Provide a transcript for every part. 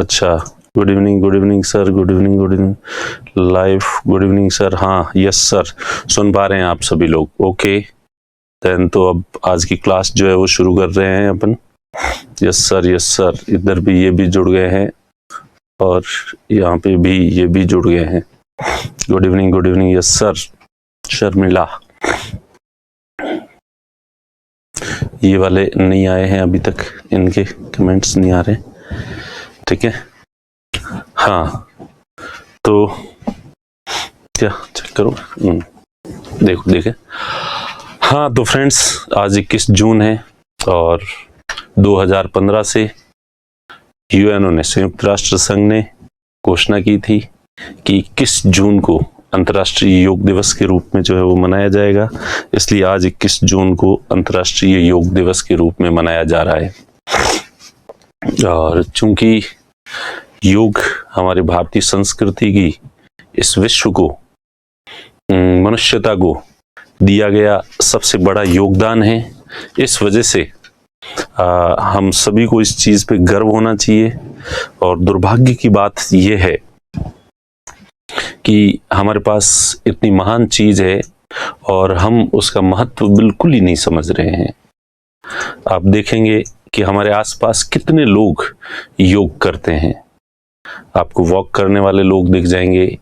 अच्छा, good evening sir, good evening live, good evening sir. हाँ yes sir, सुन पा रहे हैं आप सभी लोग? ओके देन तो अब आज की क्लास जो है वो शुरू कर रहे हैं अपन। यस सर, इधर भी ये भी जुड़ गए हैं और यहाँ पे भी ये भी जुड़ गए हैं। Good evening yes sir. Sharmila, ये वाले नहीं आए हैं अभी तक, इनके कमेंट्स नहीं आ रहे, ठीक है। हाँ तो क्या चेक करो, देखो देखे। हाँ तो फ्रेंड्स, आज 21 जून है और 2015 से यूएनओ ने, संयुक्त राष्ट्र संघ ने घोषणा की थी कि 21 जून को अंतर्राष्ट्रीय योग दिवस के रूप में जो है वो मनाया जाएगा। इसलिए आज 21 जून को अंतर्राष्ट्रीय योग दिवस के रूप में मनाया जा रहा है। और चूंकि योग हमारी भारतीय संस्कृति की, इस विश्व को, मनुष्यता को दिया गया सबसे बड़ा योगदान है, इस वजह से हम सभी को इस चीज पे गर्व होना चाहिए। और दुर्भाग्य की बात यह है कि हमारे पास इतनी महान चीज है और हम उसका महत्व बिल्कुल ही नहीं समझ रहे हैं। आप देखेंगे कि हमारे आसपास कितने लोग योग करते हैं। आपको वॉक करने वाले लोग दिख जाएंगे,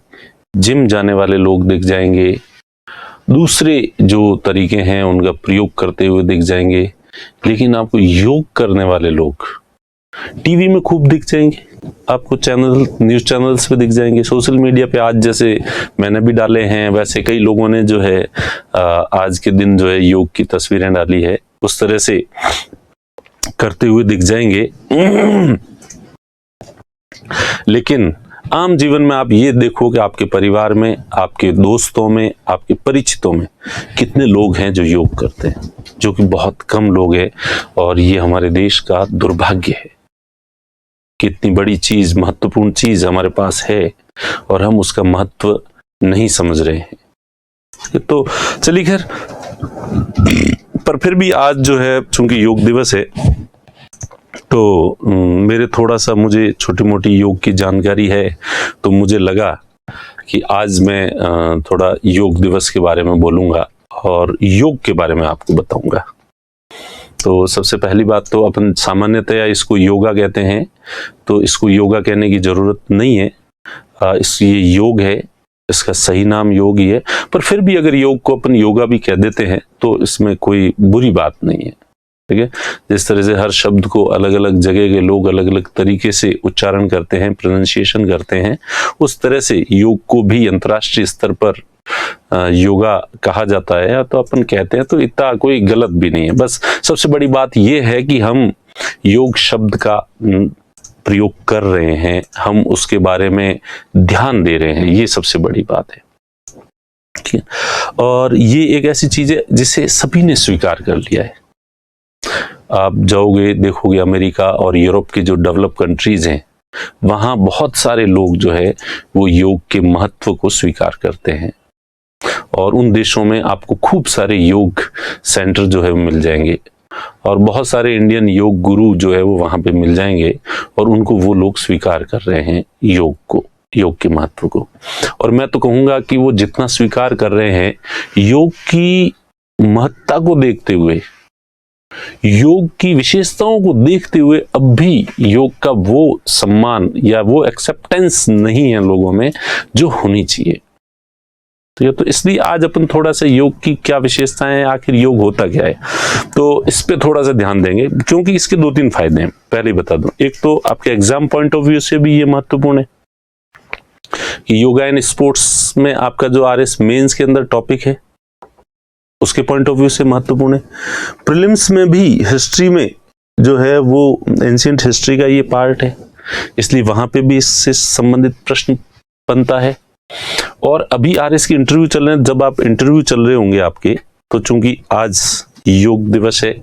जिम जाने वाले लोग दिख जाएंगे, दूसरे जो तरीके हैं उनका प्रयोग करते हुए दिख जाएंगे, लेकिन आपको योग करने वाले लोग टीवी में खूब दिख जाएंगे, आपको चैनल, न्यूज चैनल्स पे दिख जाएंगे, सोशल मीडिया पे आज जैसे मैंने भी डाले हैं वैसे कई लोगों ने जो है आज के दिन जो है योग की तस्वीरें डाली है, उस तरह से करते हुए दिख जाएंगे। लेकिन आम जीवन में आप ये देखो कि आपके परिवार में, आपके दोस्तों में, आपके परिचितों में कितने लोग हैं जो योग करते हैं, जो कि बहुत कम लोग हैं। और ये हमारे देश का दुर्भाग्य है कि इतनी बड़ी चीज, महत्वपूर्ण चीज हमारे पास है और हम उसका महत्व नहीं समझ रहे हैं। तो चलिए खैर, पर फिर भी आज जो है चूंकि योग दिवस है तो मेरे थोड़ा सा, मुझे छोटी मोटी योग की जानकारी है, तो मुझे लगा कि आज मैं थोड़ा योग दिवस के बारे में बोलूंगा और योग के बारे में आपको बताऊंगा। तो सबसे पहली बात तो अपन सामान्यतया इसको योगा कहते हैं, तो इसको योगा कहने की जरूरत नहीं है। ये योग है, इसका सही नाम योग ही है, पर फिर भी अगर योग को अपन योगा भी कह देते हैं तो इसमें कोई बुरी बात नहीं है, ठीक है। जिस तरह से हर शब्द को अलग अलग जगह के लोग अलग अलग तरीके से उच्चारण करते हैं, प्रोनाउंसिएशन करते हैं, उस तरह से योग को भी अंतर्राष्ट्रीय स्तर पर योगा कहा जाता है, तो अपन कहते हैं, तो इतना कोई गलत भी नहीं है। बस सबसे बड़ी बात यह है कि हम योग शब्द का प्रयोग कर रहे हैं, हम उसके बारे में ध्यान दे रहे हैं, ये सबसे बड़ी बात है, ठीक है। और ये एक ऐसी चीज है जिसे सभी ने स्वीकार कर लिया है। आप जाओगे, देखोगे अमेरिका और यूरोप की जो डेवलप कंट्रीज हैं, वहां बहुत सारे लोग जो है वो योग के महत्व को स्वीकार करते हैं और उन देशों में आपको खूब सारे योग सेंटर जो है वो मिल जाएंगे और बहुत सारे इंडियन योग गुरु जो है वो वहां पे मिल जाएंगे और उनको वो लोग स्वीकार कर रहे हैं योग को, योग के महत्व को। और मैं तो कहूंगा कि वो जितना स्वीकार कर रहे हैं, योग की महत्ता को देखते हुए, योग की विशेषताओं को देखते हुए, अब भी योग का वो सम्मान या वो एक्सेप्टेंस नहीं है लोगों में जो होनी चाहिए। तो ये तो इसलिए आज अपन थोड़ा सा योग की क्या विशेषताएं हैं, आखिर योग होता क्या है, तो इस पे थोड़ा सा ध्यान देंगे, क्योंकि इसके 2-3 फायदे हैं। पहले बता दूं, एक तो आपके एग्जाम पॉइंट ऑफ व्यू से भी ये महत्वपूर्ण है कि योगा एंड स्पोर्ट्स में आपका जो RS मेंस के अंदर टॉपिक है उसके पॉइंट ऑफ व्यू से महत्वपूर्ण है। प्रीलिम्स में भी हिस्ट्री में जो है वो एंशिएंट हिस्ट्री का ये पार्ट है, इसलिए वहां पे भी इससे संबंधित प्रश्न बनता है। और अभी RS के इंटरव्यू चल रहे हैं, जब आप इंटरव्यू चल रहे होंगे आपके, तो चूंकि आज योग दिवस है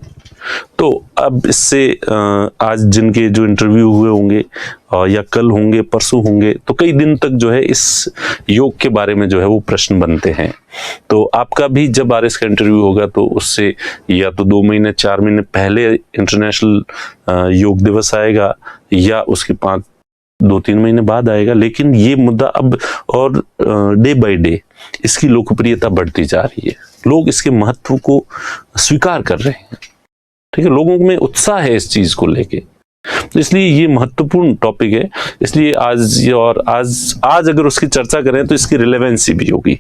तो अब इससे आज जिनके जो इंटरव्यू हुए होंगे या कल होंगे, परसों होंगे, तो कई दिन तक जो है इस योग के बारे में जो है वो प्रश्न बनते हैं। तो आपका भी जब RS का इंटरव्यू होगा तो उससे या तो 2 महीने 4 महीने पहले इंटरनेशनल योग दिवस आएगा या उसके 2-3 महीने बाद आएगा, लेकिन ये मुद्दा अब और डे बाय डे इसकी लोकप्रियता बढ़ती जा रही है, लोग इसके महत्व को स्वीकार कर रहे हैं। ठीक है, लोगों में उत्साह है इस चीज को लेके, तो इसलिए ये महत्वपूर्ण टॉपिक है। इसलिए आज अगर उसकी चर्चा करें तो इसकी रिलेवेंसी भी होगी।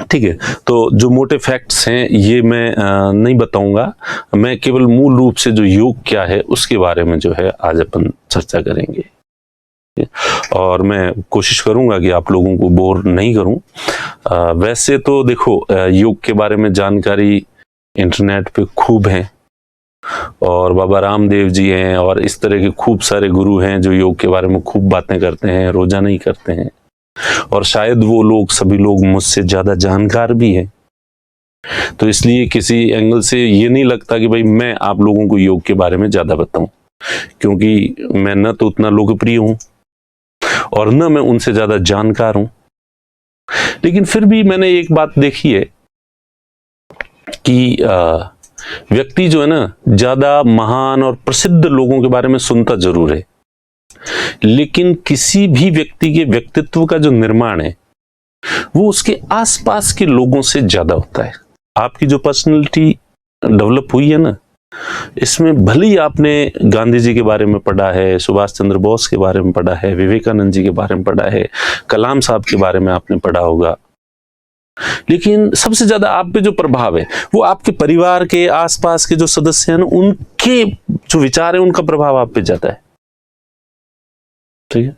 ठीक है, तो जो मोटे फैक्ट्स हैं ये मैं नहीं बताऊंगा, मैं केवल मूल रूप से जो योग क्या है उसके बारे में जो है आज अपन चर्चा करेंगे, और मैं कोशिश करूंगा कि आप लोगों को बोर नहीं करूं। वैसे तो देखो, योग के बारे में जानकारी इंटरनेट पे खूब है, और बाबा रामदेव जी हैं और इस तरह के खूब सारे गुरु हैं जो योग के बारे में खूब बातें करते हैं, रोजाना ही करते हैं, और शायद वो लोग सभी लोग मुझसे ज्यादा जानकार भी हैं। तो इसलिए किसी एंगल से ये नहीं लगता कि भाई मैं आप लोगों को योग के बारे में ज्यादा बताऊं, क्योंकि मैं न तो उतना लोकप्रिय हूं और न मैं उनसे ज्यादा जानकार हूं। लेकिन फिर भी मैंने एक बात देखी है कि व्यक्ति जो है ना, ज्यादा महान और प्रसिद्ध लोगों के बारे में सुनता जरूर है, लेकिन किसी भी व्यक्ति के व्यक्तित्व का जो निर्माण है वो उसके आसपास के लोगों से ज्यादा होता है। आपकी जो पर्सनैलिटी डेवलप हुई है ना, इसमें भले ही आपने गांधी जी के बारे में पढ़ा है, सुभाष चंद्र बोस के बारे में पढ़ा है, विवेकानंद जी के बारे में पढ़ा है, कलाम साहब के बारे में आपने पढ़ा होगा, लेकिन सबसे ज्यादा आप पे जो प्रभाव है वो आपके परिवार के आसपास के जो सदस्य हैं ना, उनके जो विचार है उनका प्रभाव आप पे ज्यादा है। ठीक है,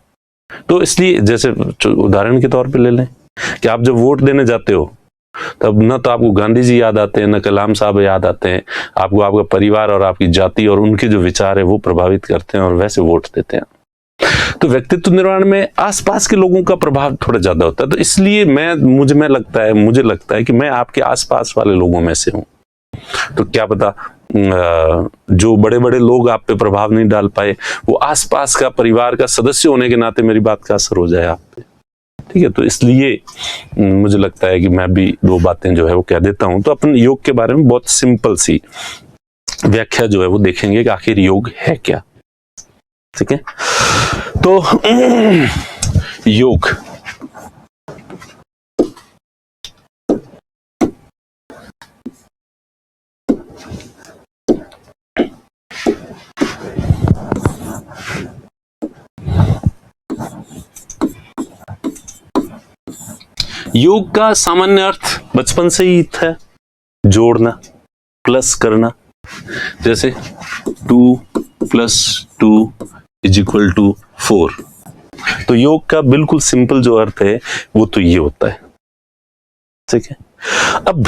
तो इसलिए जैसे उदाहरण के तौर पे ले लें कि आप जब वोट देने जाते हो तब न तो आपको गांधी जी याद आते हैं, न कलाम साहब याद आते हैं, आपको आपका परिवार और आपकी जाति और उनके जो विचार है वो प्रभावित करते हैं और वैसे वोट देते हैं। तो व्यक्तित्व निर्माण में आसपास के लोगों का प्रभाव थोड़ा ज्यादा होता है। तो इसलिए मुझे लगता है कि मैं आपके आसपास वाले लोगों में से हूं। तो क्या पता जो बड़े बड़े लोग आप पे प्रभाव नहीं डाल पाए, वो आसपास का परिवार का सदस्य होने के नाते मेरी बात का असर हो जाए आप पे। ठीक है, तो इसलिए मुझे लगता है कि मैं भी 2 बातें जो है वो कह देता हूं। तो अपन योग के बारे में बहुत सिंपल सी व्याख्या जो है वो देखेंगे कि आखिर योग है क्या। ठीक है, तो योग योग का सामान्य अर्थ बचपन से ही था, जोड़ना, प्लस करना। जैसे 2 + 2 = 4। तो योग का बिल्कुल सिंपल जो अर्थ है वो तो ये होता है। ठीक है, अब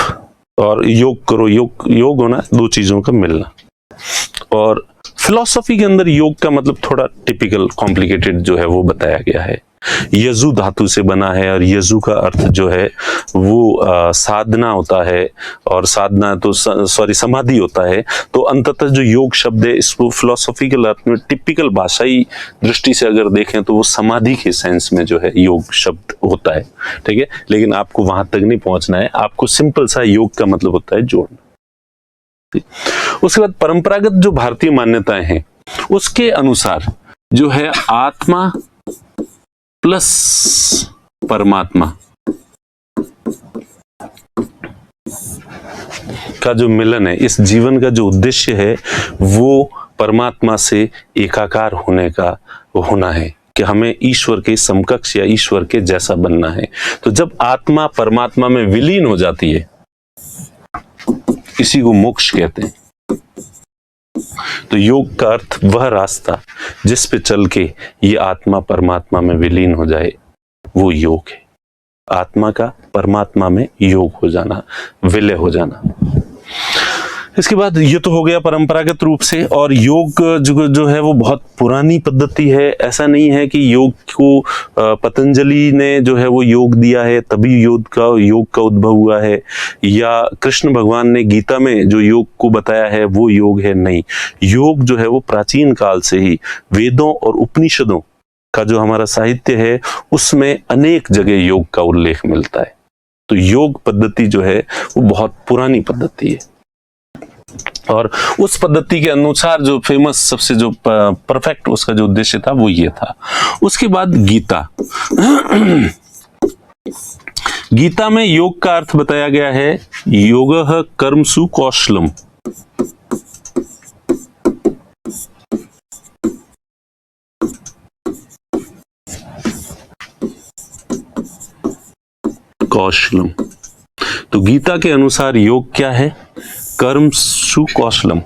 और योग करो, योग होना 2 चीजों का मिलना। और फिलॉसफी के अंदर योग का मतलब थोड़ा टिपिकल कॉम्प्लिकेटेड जो है वो बताया गया है। यजु धातु से बना है, और यजु का अर्थ जो है वो साधना होता है, और साधना तो समाधि होता है। तो अंततः जो योग शब्द है इसको फिलोसॉफिकल अर्थ में टिपिकल भाषाई दृष्टि से अगर देखें तो वो समाधि के सेंस में जो है योग शब्द होता है। ठीक है, लेकिन आपको वहां तक नहीं पहुंचना है, आपको सिंपल सा योग का मतलब होता है जोड़ना। उसके बाद परंपरागत जो भारतीय मान्यताएं हैं उसके अनुसार जो है आत्मा प्लस परमात्मा का जो मिलन है, इस जीवन का जो उद्देश्य है वो परमात्मा से एकाकार होने का होना है, कि हमें ईश्वर के समकक्ष या ईश्वर के जैसा बनना है। तो जब आत्मा परमात्मा में विलीन हो जाती है, इसी को मोक्ष कहते हैं। तो योग का अर्थ वह रास्ता जिस पे चल के ये आत्मा परमात्मा में विलीन हो जाए, वो योग है। आत्मा का परमात्मा में योग हो जाना, विलय हो जाना। इसके बाद ये तो हो गया परंपरागत रूप से। और योग जो है वो बहुत पुरानी पद्धति है। ऐसा नहीं है कि योग को पतंजलि ने जो है वो योग दिया है तभी योग का उद्भव हुआ है, या कृष्ण भगवान ने गीता में जो योग को बताया है वो योग है। नहीं, योग जो है वो प्राचीन काल से ही वेदों और उपनिषदों का जो हमारा साहित्य है उसमें अनेक जगह योग का उल्लेख मिलता है। तो योग पद्धति जो है वो बहुत पुरानी पद्धति है। और उस पद्धति के अनुसार जो फेमस सबसे जो परफेक्ट उसका जो उद्देश्य था वो ये था। उसके बाद गीता। गीता में योग का अर्थ बताया गया है योगः कर्मसु कौशलम। कौशलम, तो गीता के अनुसार योग क्या है? कर्मसु कौशलम,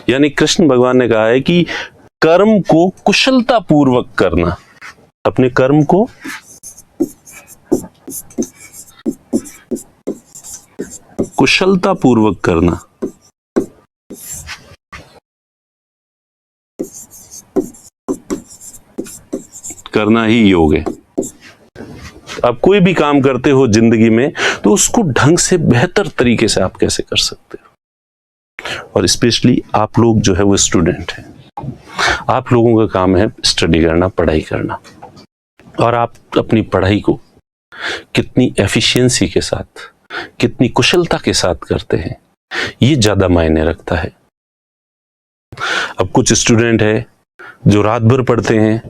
यानी कृष्ण भगवान ने कहा है कि कर्म को कुशलता पूर्वक करना, अपने कर्म को कुशलता पूर्वक करना। करना ही योग है। आप कोई भी काम करते हो जिंदगी में तो उसको ढंग से बेहतर तरीके से आप कैसे कर सकते हो। और स्पेशली आप लोग जो है वो स्टूडेंट हैं, आप लोगों का काम है स्टडी करना, पढ़ाई करना, और आप अपनी पढ़ाई को कितनी एफिशिएंसी के साथ, कितनी कुशलता के साथ करते हैं, ये ज्यादा मायने रखता है। अब कुछ स्टूडेंट है जो रात भर पढ़ते हैं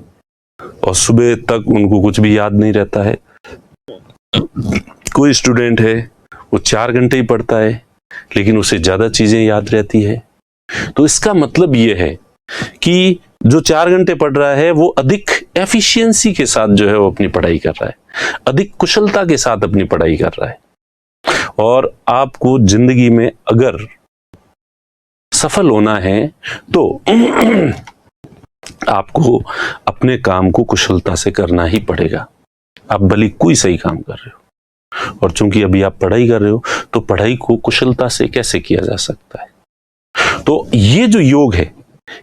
और सुबह तक उनको कुछ भी याद नहीं रहता है। कोई स्टूडेंट है वो 4 घंटे ही पढ़ता है लेकिन उसे ज्यादा चीजें याद रहती है। तो इसका मतलब ये है कि जो 4 घंटे पढ़ रहा है वो अधिक एफिशिएंसी के साथ जो है वो अपनी पढ़ाई कर रहा है, अधिक कुशलता के साथ अपनी पढ़ाई कर रहा है। और आपको जिंदगी में अगर सफल होना है तो आपको अपने काम को कुशलता से करना ही पड़ेगा। आप भले कोई सही काम कर रहे हो, और चूंकि अभी आप पढ़ाई कर रहे हो तो पढ़ाई को कुशलता से कैसे किया जा सकता है। तो ये जो योग है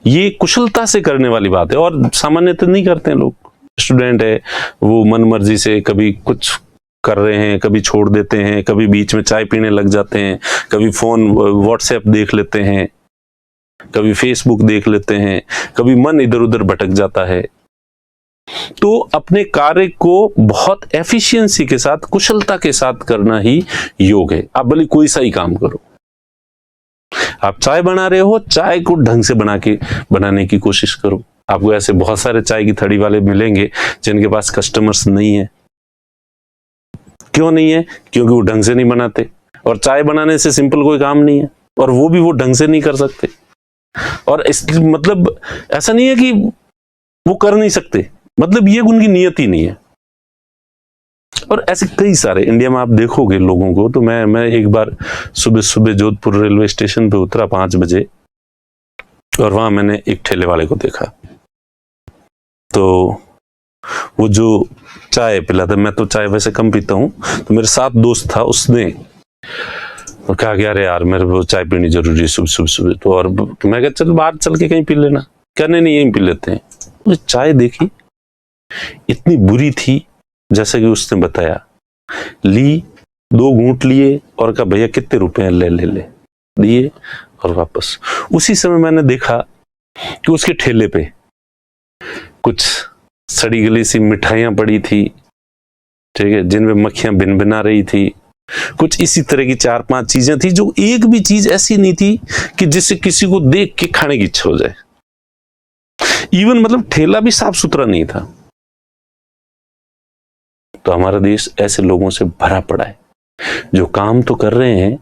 ये कुशलता से करने वाली बात है, और सामान्यतः नहीं करते हैं लोग। स्टूडेंट है वो मन मर्जी से कभी कुछ कर रहे हैं, कभी छोड़ देते हैं, कभी बीच में चाय पीने लग जाते हैं, कभी फोन व्हाट्सएप देख लेते हैं, कभी फेसबुक देख लेते हैं, कभी मन इधर उधर भटक जाता है। तो अपने कार्य को बहुत एफिशिएंसी के साथ, कुशलता के साथ करना ही योग है। आप भले कोई सा ही काम करो, आप चाय बना रहे हो, चाय को ढंग से बनाने की कोशिश करो। आपको ऐसे बहुत सारे चाय की थड़ी वाले मिलेंगे जिनके पास कस्टमर्स नहीं है। क्यों नहीं है? क्योंकि वो ढंग से नहीं बनाते, और चाय बनाने से सिंपल कोई काम नहीं है, और वो भी वो ढंग से नहीं कर सकते। और इस मतलब ऐसा नहीं है कि वो कर नहीं सकते, मतलब ये उनकी नियत ही नहीं है। और ऐसे कई सारे इंडिया में आप देखोगे लोगों को। तो मैं एक बार सुबह सुबह जोधपुर रेलवे स्टेशन पे उतरा 5 बजे, और वहां मैंने एक ठेले वाले को देखा। तो वो जो चाय पिलाता, मैं तो चाय वैसे कम पीता हूं, तो मेरे साथ दोस्त था, उसने कहा कि अरे यार मेरे को चाय पीनी जरूरी है सुबह सुबह। तो और मैं कहा चल बाहर चल के कहीं पी लेना। कहने नहीं यहीं पी लेते हैं। तो चाय देखी इतनी बुरी थी जैसे कि उसने बताया। ली, 2 घूंट लिए और कहा भैया कितने रुपए हैं, ले दिए और वापस। उसी समय मैंने देखा कि उसके ठेले पे कुछ सड़ी गली सी मिठाइयां पड़ी थी, ठीक है, जिनमें मक्खियां भिनभिना रही थी। कुछ इसी तरह की 4-5 चीजें थी, जो एक भी चीज ऐसी नहीं थी कि जिससे किसी को देख के खाने की इच्छा हो जाए। इवन मतलब ठेला भी साफ सुथरा नहीं था। तो हमारा देश ऐसे लोगों से भरा पड़ा है जो काम तो कर रहे हैं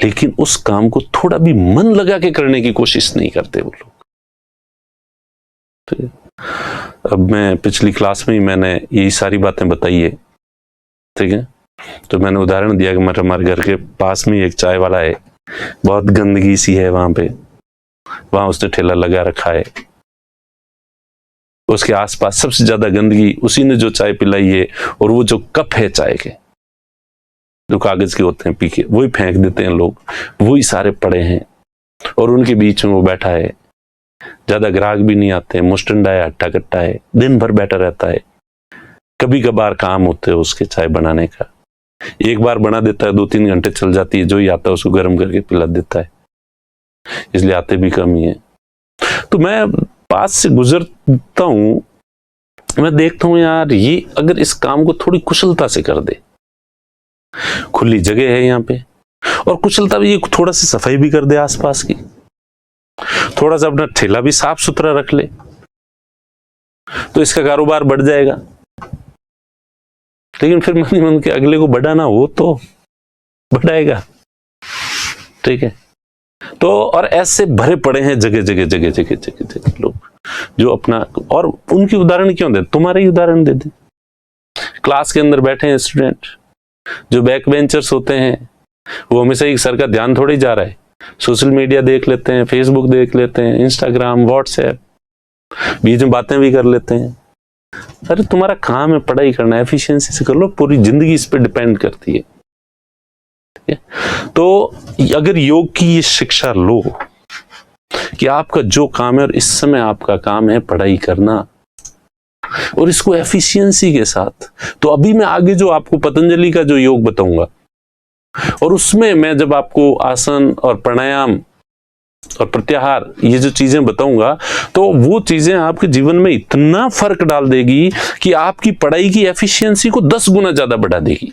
लेकिन उस काम को थोड़ा भी मन लगा के करने की कोशिश नहीं करते वो लोग। तो अब मैं पिछली क्लास में ही मैंने यही सारी बातें बताई है, ठीक है। तो मैंने उदाहरण दिया कि हमारे घर के पास में एक चाय वाला है, बहुत गंदगी सी है वहां पे, वहां उसने ठेला लगा रखा है। उसके आसपास सबसे ज्यादा गंदगी उसी ने जो चाय पिलाई है, और वो जो कप है चाय के जो कागज के होते हैं पी के, वही फेंक देते हैं लोग, वही सारे पड़े हैं, और उनके बीच में वो बैठा है। ज्यादा ग्राहक भी नहीं आते, मुस्टंडा है, हट्टा कट्टा है, दिन भर बैठा रहता है। कभी कभार काम होते हैं उसके चाय बनाने का, एक बार बना देता है, 2-3 घंटे चल जाती है, जो ही आता है उसको गर्म करके पिला देता है, इसलिए आते भी कम ही है। तो मैं पास से गुजरता हूं, मैं देखता हूं यार ये अगर इस काम को थोड़ी कुशलता से कर दे, खुली जगह है यहाँ पे, और कुशलता भी ये थोड़ा सा सफाई भी कर दे आसपास की, थोड़ा सा अपना ठेला भी साफ सुथरा रख ले, तो इसका कारोबार बढ़ जाएगा। लेकिन फिर मन ही मन के अगले को बढ़ाना हो तो बढ़ाएगा, ठीक है। तो और ऐसे भरे पड़े हैं जगह जगह जगह जगह जगह जगह लोग जो अपना, और उनकी उदाहरण क्यों दे, तुम्हारे ही उदाहरण दे दे। क्लास के अंदर बैठे हैं स्टूडेंट, जो बैक बेंचर्स होते हैं वो हमेशा एक सर का ध्यान थोड़ी जा रहा है, सोशल मीडिया देख लेते हैं, फेसबुक देख लेते हैं, इंस्टाग्राम, व्हाट्सएप, बीच में बातें भी कर लेते हैं। अरे तुम्हारा काम है पढ़ाई करना, एफिशिएंसी से कर लो, पूरी जिंदगी इस पर डिपेंड करती है, ठीक है। तो अगर योग की ये शिक्षा लो कि आपका जो काम है और इस समय आपका काम है पढ़ाई करना, और इसको एफिशिएंसी के साथ, तो अभी मैं आगे जो आपको पतंजलि का जो योग बताऊंगा, और उसमें मैं जब आपको आसन और प्राणायाम और प्रत्याहार ये जो चीजें बताऊंगा, तो वो चीजें आपके जीवन में इतना फर्क डाल देगी कि आपकी पढ़ाई की एफिशिएंसी को 10 गुना ज्यादा बढ़ा देगी,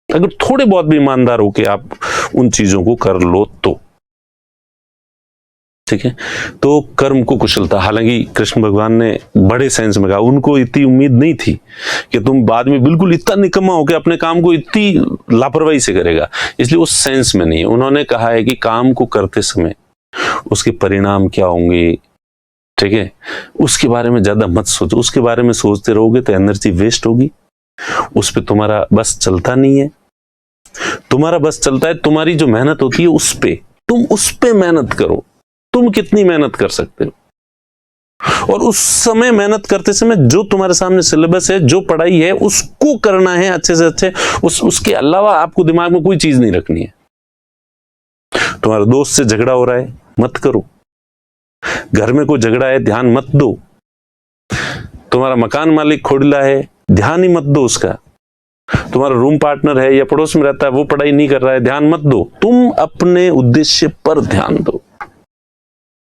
अगर थोड़े बहुत भी ईमानदार होके आप उन चीजों को कर लो तो, ठीक है। तो कर्म को कुशलता, हालांकि कृष्ण भगवान ने बड़े सेंस में कहा, उनको इतनी उम्मीद नहीं थी कि तुम बाद में बिल्कुल इतना निकम्मा होकर अपने काम को इतनी लापरवाही से करेगा, इसलिए उस सेंस में नहीं। उन्होंने कहा है कि काम को करते समय उसके परिणाम क्या होंगे, ठीक है, उसके बारे में ज्यादा मत सोचो। उसके बारे में सोचते रहोगे तो एनर्जी वेस्ट होगी, उस पर तुम्हारा बस चलता नहीं है। तुम्हारा बस चलता है तुम्हारी जो मेहनत होती है उस पे, तुम उस पे मेहनत करो, तुम कितनी मेहनत कर सकते हो, और उस समय मेहनत करते समय जो तुम्हारे सामने सिलेबस है, जो पढ़ाई है, उसको करना है अच्छे से अच्छे। उसके अलावा आपको दिमाग में कोई चीज नहीं रखनी है। तुम्हारे दोस्त से झगड़ा हो रहा है, मत करो। घर में कोई झगड़ा है, ध्यान मत दो। तुम्हारा मकान मालिक खोखला है, ध्यान ही मत दो उसका। तुम्हारा रूम पार्टनर है या पड़ोस में रहता है, वो पढ़ाई नहीं कर रहा है, ध्यान मत दो। तुम अपने उद्देश्य पर ध्यान दो,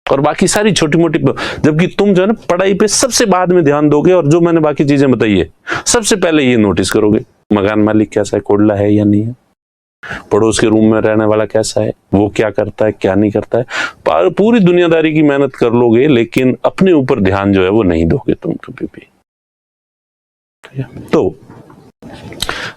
और बाकी सारी छोटी मोटी, जबकि तुम जो है ना पढ़ाई पे सबसे बाद में ध्यान दोगे, और जो मैंने बाकी चीजें बताई है सबसे पहले ये नोटिस करोगे, मकान मालिक कैसा है, खोखला है या नहीं है, पड़ोस के रूम में रहने वाला कैसा है, वो क्या करता है क्या नहीं करता है। पूरी दुनियादारी की मेहनत कर लोगे, लेकिन अपने ऊपर ध्यान जो है वो नहीं दोगे तुम कभी भी। तो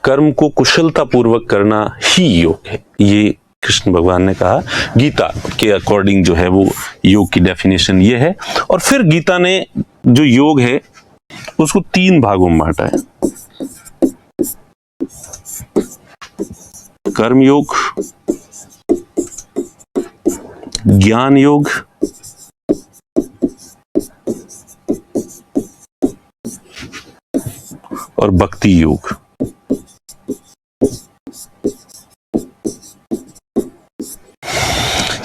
कर्म को कुशलता पूर्वक करना ही योग है, ये कृष्ण भगवान ने कहा। गीता के अकॉर्डिंग जो है वो योग की डेफिनेशन ये है। और फिर गीता ने जो योग है उसको 3 भागों में बांटा है, कर्म योग, ज्ञान योग और भक्ति योग।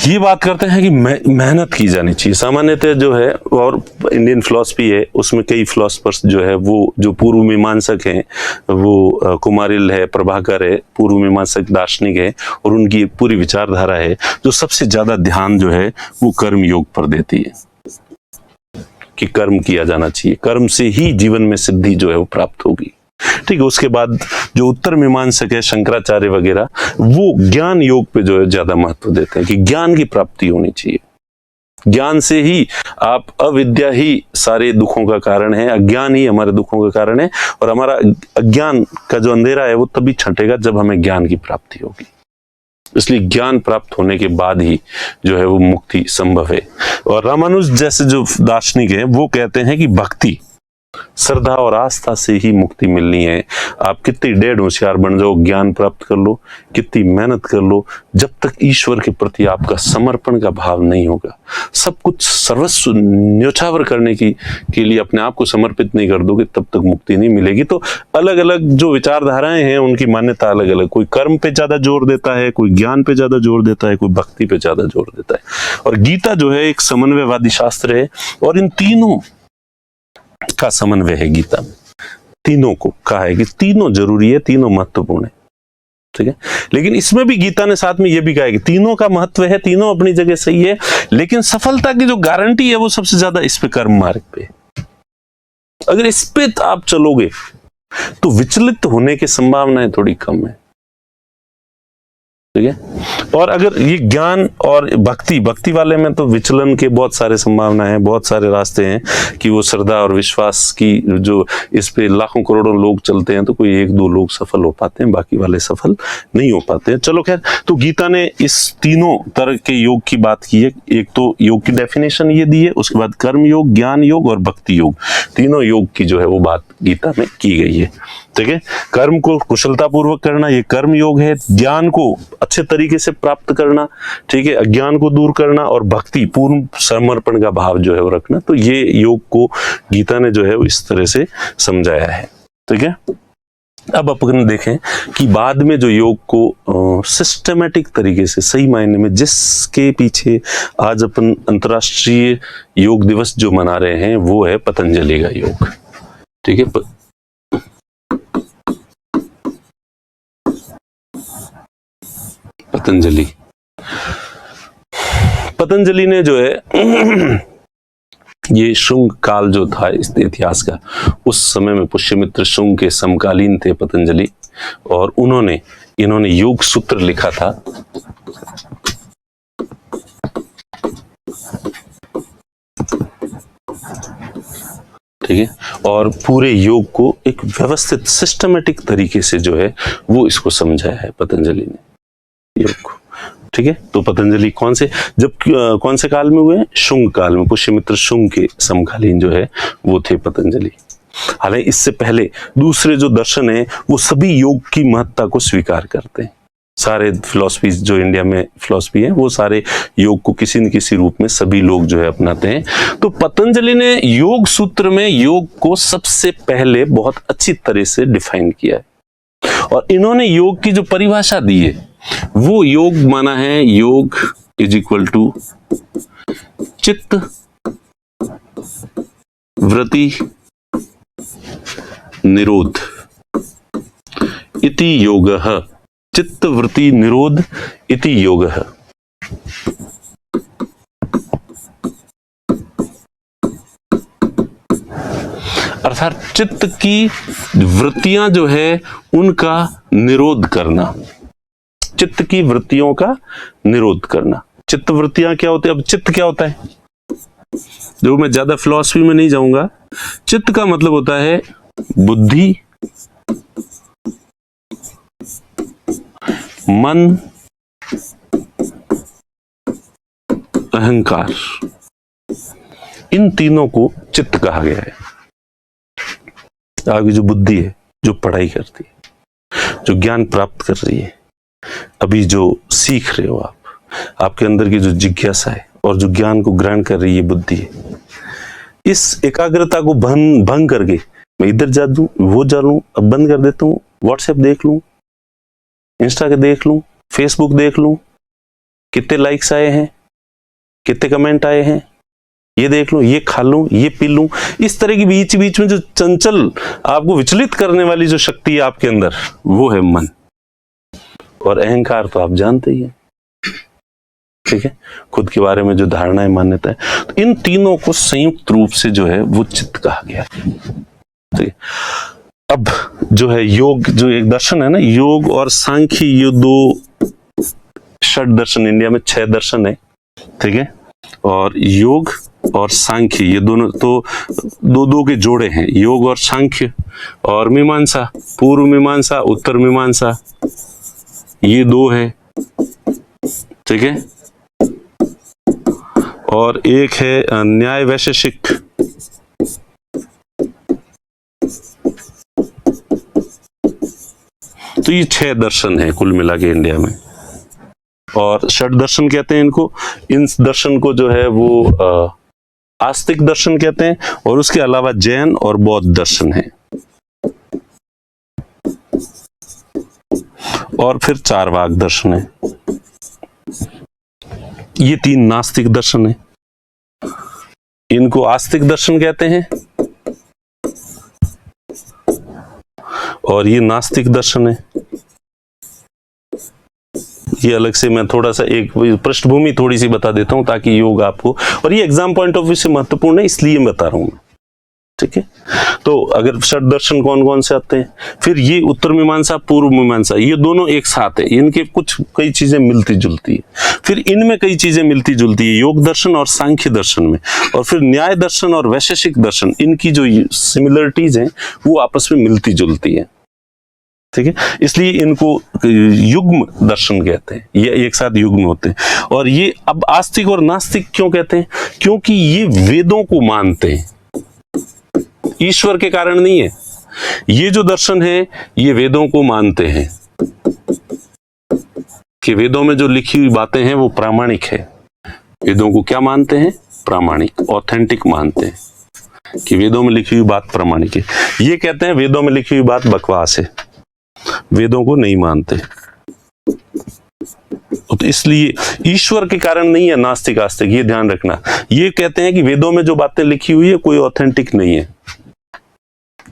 ये बात करते हैं कि मेहनत की जानी चाहिए सामान्यतः जो है, और इंडियन फिलॉसफी है उसमें कई फिलोसफर्स जो है वो जो पूर्व मीमांसक हैं, वो कुमारिल है, प्रभाकर है, पूर्व मीमांसक दार्शनिक है, और उनकी पूरी विचारधारा है जो सबसे ज्यादा ध्यान जो है वो कर्म योग पर देती है कि कर्म किया जाना चाहिए, कर्म से ही जीवन में सिद्धि जो है वो प्राप्त होगी, ठीक है। उसके बाद जो उत्तर मीमांसक है, शंकराचार्य वगैरह, वो ज्ञान योग पे जो है ज्यादा महत्व देते हैं कि ज्ञान की प्राप्ति होनी चाहिए। ज्ञान से ही आप, अविद्या ही सारे दुखों का कारण है, अज्ञान ही हमारे दुखों का कारण है, और हमारा अज्ञान का जो अंधेरा है वो तभी छंटेगा जब हमें ज्ञान की प्राप्ति होगी। इसलिए ज्ञान प्राप्त होने के बाद ही जो है वो मुक्ति संभव है। और रामानुज जैसे जो दार्शनिक है वो कहते हैं कि भक्ति, श्रद्धा और आस्था से ही मुक्ति मिलनी है। आप कितनी डेढ़ होशियार बन जाओ, ज्ञान प्राप्त कर लो, कितनी मेहनत कर लो, जब तक ईश्वर के प्रति आपका समर्पण का भाव नहीं होगा, सब कुछ सर्वस्व न्योछावर करने के लिए अपने आप को समर्पित नहीं कर दोगे, तब तक मुक्ति नहीं मिलेगी। तो अलग अलग जो विचारधाराएं हैं उनकी मान्यता अलग अलग, कोई कर्म पे ज्यादा जोर देता है, कोई ज्ञान पे ज्यादा जोर देता है, कोई भक्ति पे ज्यादा जोर देता है। और गीता जो है एक समन्वयवादी शास्त्र है, और इन तीनों का समन्वय है गीता में। तीनों को कहा है कि तीनों जरूरी है, तीनों महत्वपूर्ण है, ठीक है। लेकिन इसमें भी गीता ने साथ में यह भी कहा है कि तीनों का महत्व है, तीनों अपनी जगह सही है, लेकिन सफलता की जो गारंटी है वो सबसे ज्यादा इस पे कर्म मार्ग पे। अगर इस पे आप चलोगे तो विचलित होने की संभावनाएं थोड़ी कम है। ठीक है। और अगर ये ज्ञान और भक्ति वाले में तो विचलन के बहुत सारे संभावना है, बहुत सारे रास्ते हैं कि वो श्रद्धा और विश्वास की जो इस पे लाखों करोड़ों लोग चलते हैं तो कोई 1-2 लोग सफल हो पाते हैं, बाकी वाले सफल नहीं हो पाते हैं। चलो खैर, तो गीता ने इस तीनों तरह के योग की बात की है। एक तो योग की डेफिनेशन ये दी है, उसके बाद कर्म योग, ज्ञान योग और भक्ति योग, तीनों योग की जो है वो बात गीता में की गई है। ठीक है, कर्म को कुशलता पूर्वक करना ये कर्म योग है, ज्ञान को अच्छे तरीके से प्राप्त करना, ठीक है, अज्ञान को दूर करना, और भक्ति पूर्ण समर्पण का भाव जो है वो रखना। तो ये योग को गीता ने जो है वो इस तरह से समझाया है। ठीक है, अब अपन देखें कि बाद में जो योग को सिस्टमेटिक तरीके से सही मायने में, जिसके पीछे आज अपन अंतर्राष्ट्रीय योग दिवस जो मना रहे हैं वो है पतंजलि का योग। ठीक है, पतंजलि ने जो है ये शुंग काल जो था इस इतिहास का, उस समय में पुष्यमित्र शुंग के समकालीन थे पतंजलि, और इन्होंने योग सूत्र लिखा था। ठीक है, और पूरे योग को एक व्यवस्थित सिस्टमेटिक तरीके से जो है वो इसको समझाया है पतंजलि ने योग को। ठीक है, तो पतंजलि कौन से काल में हुए? शुंग काल में, पुष्यमित्र शुंग के समकालीन जो है वो थे पतंजलि। हालांकि इससे पहले दूसरे जो दर्शन है वो सभी योग की महत्ता को स्वीकार करते हैं। सारे फिलॉसफीज जो इंडिया में फिलॉसफी है वो सारे योग को किसी न किसी रूप में सभी लोग जो है अपनाते हैं। तो पतंजलि ने योग सूत्र में योग को सबसे पहले बहुत अच्छी तरह से डिफाइन किया है, और इन्होंने योग की जो परिभाषा दी है वो योग माना है, योग इज इक्वल टू चित्त वृत्ति निरोध इति योगः। चित्त वृत्ति निरोध इति योगः। अर्थात चित्त की वृत्तियां जो है उनका निरोध करना, चित्त की वृत्तियों का निरोध करना। चित्त वृत्तियां क्या होती है? अब चित्त क्या होता है, जो मैं ज्यादा फिलॉसफी में नहीं जाऊंगा। चित्त का मतलब होता है बुद्धि, मन, अहंकार, इन तीनों को चित्त कहा गया है। आपकी जो बुद्धि है, जो पढ़ाई करती है, जो ज्ञान प्राप्त कर रही है, अभी जो सीख रहे हो आपके अंदर की जो जिज्ञासा है और जो ज्ञान को ग्रहण कर रही है बुद्धि है, इस एकाग्रता को भंग करके मैं इधर जा दूं, वो जा लूं, अब बंद कर देता हूं, व्हाट्सएप देख लूं, इंस्टा के देख लूं, फेसबुक देख लूं, कितने लाइक्स आए हैं, कितने कमेंट आए हैं, ये देख लूं, ये खा लूं, ये पी लूं। इस तरह की बीच बीच में जो चंचल आपको विचलित करने वाली जो शक्ति है आपके अंदर, वो है मन। और अहंकार तो आप जानते ही हैं, ठीक है, खुद के बारे में जो धारणाएं, मान्यता है। तो इन तीनों को संयुक्त रूप से जो है वो चित्त कहा गया। ठीक है, अब जो है योग, जो एक दर्शन है ना, योग और सांख्य, ये दो षट दर्शन, इंडिया में 6 दर्शन है। ठीक है, और योग और सांख्य ये दोनों तो दो के जोड़े हैं, योग और सांख्य। और मीमांसा, पूर्व मीमांसा, उत्तर मीमांसा, ये 2 है। ठीक है, और एक है न्याय वैशेषिक। तो ये 6 दर्शन है कुल मिला के इंडिया में, और षट दर्शन कहते हैं इनको। इन दर्शन को जो है वो आस्तिक दर्शन कहते हैं, और उसके अलावा जैन और बौद्ध दर्शन है, और फिर चारवाक दर्शन है। ये 3 नास्तिक दर्शन है, इनको आस्तिक दर्शन कहते हैं, और ये नास्तिक दर्शन है। ये अलग से मैं थोड़ा सा एक पृष्ठभूमि थोड़ी सी बता देता हूं ताकि योग आपको, और ये एग्जाम पॉइंट ऑफ व्यू से महत्वपूर्ण है इसलिए मैं बता रहा हूं। ठीक है। तो अगर षट दर्शन कौन कौन से आते हैं, फिर ये उत्तर मीमांसा पूर्व मीमांसा, ये दोनों एक साथ है, इनके कुछ कई चीजें मिलती जुलती है, फिर इनमें कई चीजें मिलती जुलती है योग दर्शन और सांख्य दर्शन में, और फिर न्याय दर्शन और वैशेषिक दर्शन, इनकी जो सिमिलरिटीज हैं वो आपस में मिलती जुलती है, ठीक है। इसलिए इनको युग्म दर्शन कहते हैं, ये एक साथ युग्म होते हैं। और ये अब आस्तिक और नास्तिक क्यों कहते हैं, क्योंकि ये वेदों को मानते हैं, ईश्वर के कारण नहीं है। ये जो दर्शन है ये वेदों को मानते हैं कि वेदों में जो लिखी हुई बातें हैं वो प्रामाणिक है। वेदों को क्या मानते हैं, प्रामाणिक, ऑथेंटिक मानते हैं कि वेदों में लिखी हुई बात प्रामाणिक है। ये कहते हैं वेदों में लिखी हुई बात बकवास है, वेदों को नहीं मानते। तो इसलिए ईश्वर के कारण नहीं है नास्तिक आस्तिक, ये ध्यान रखना। ये कहते हैं कि वेदों में जो बातें लिखी हुई है कोई ऑथेंटिक नहीं है,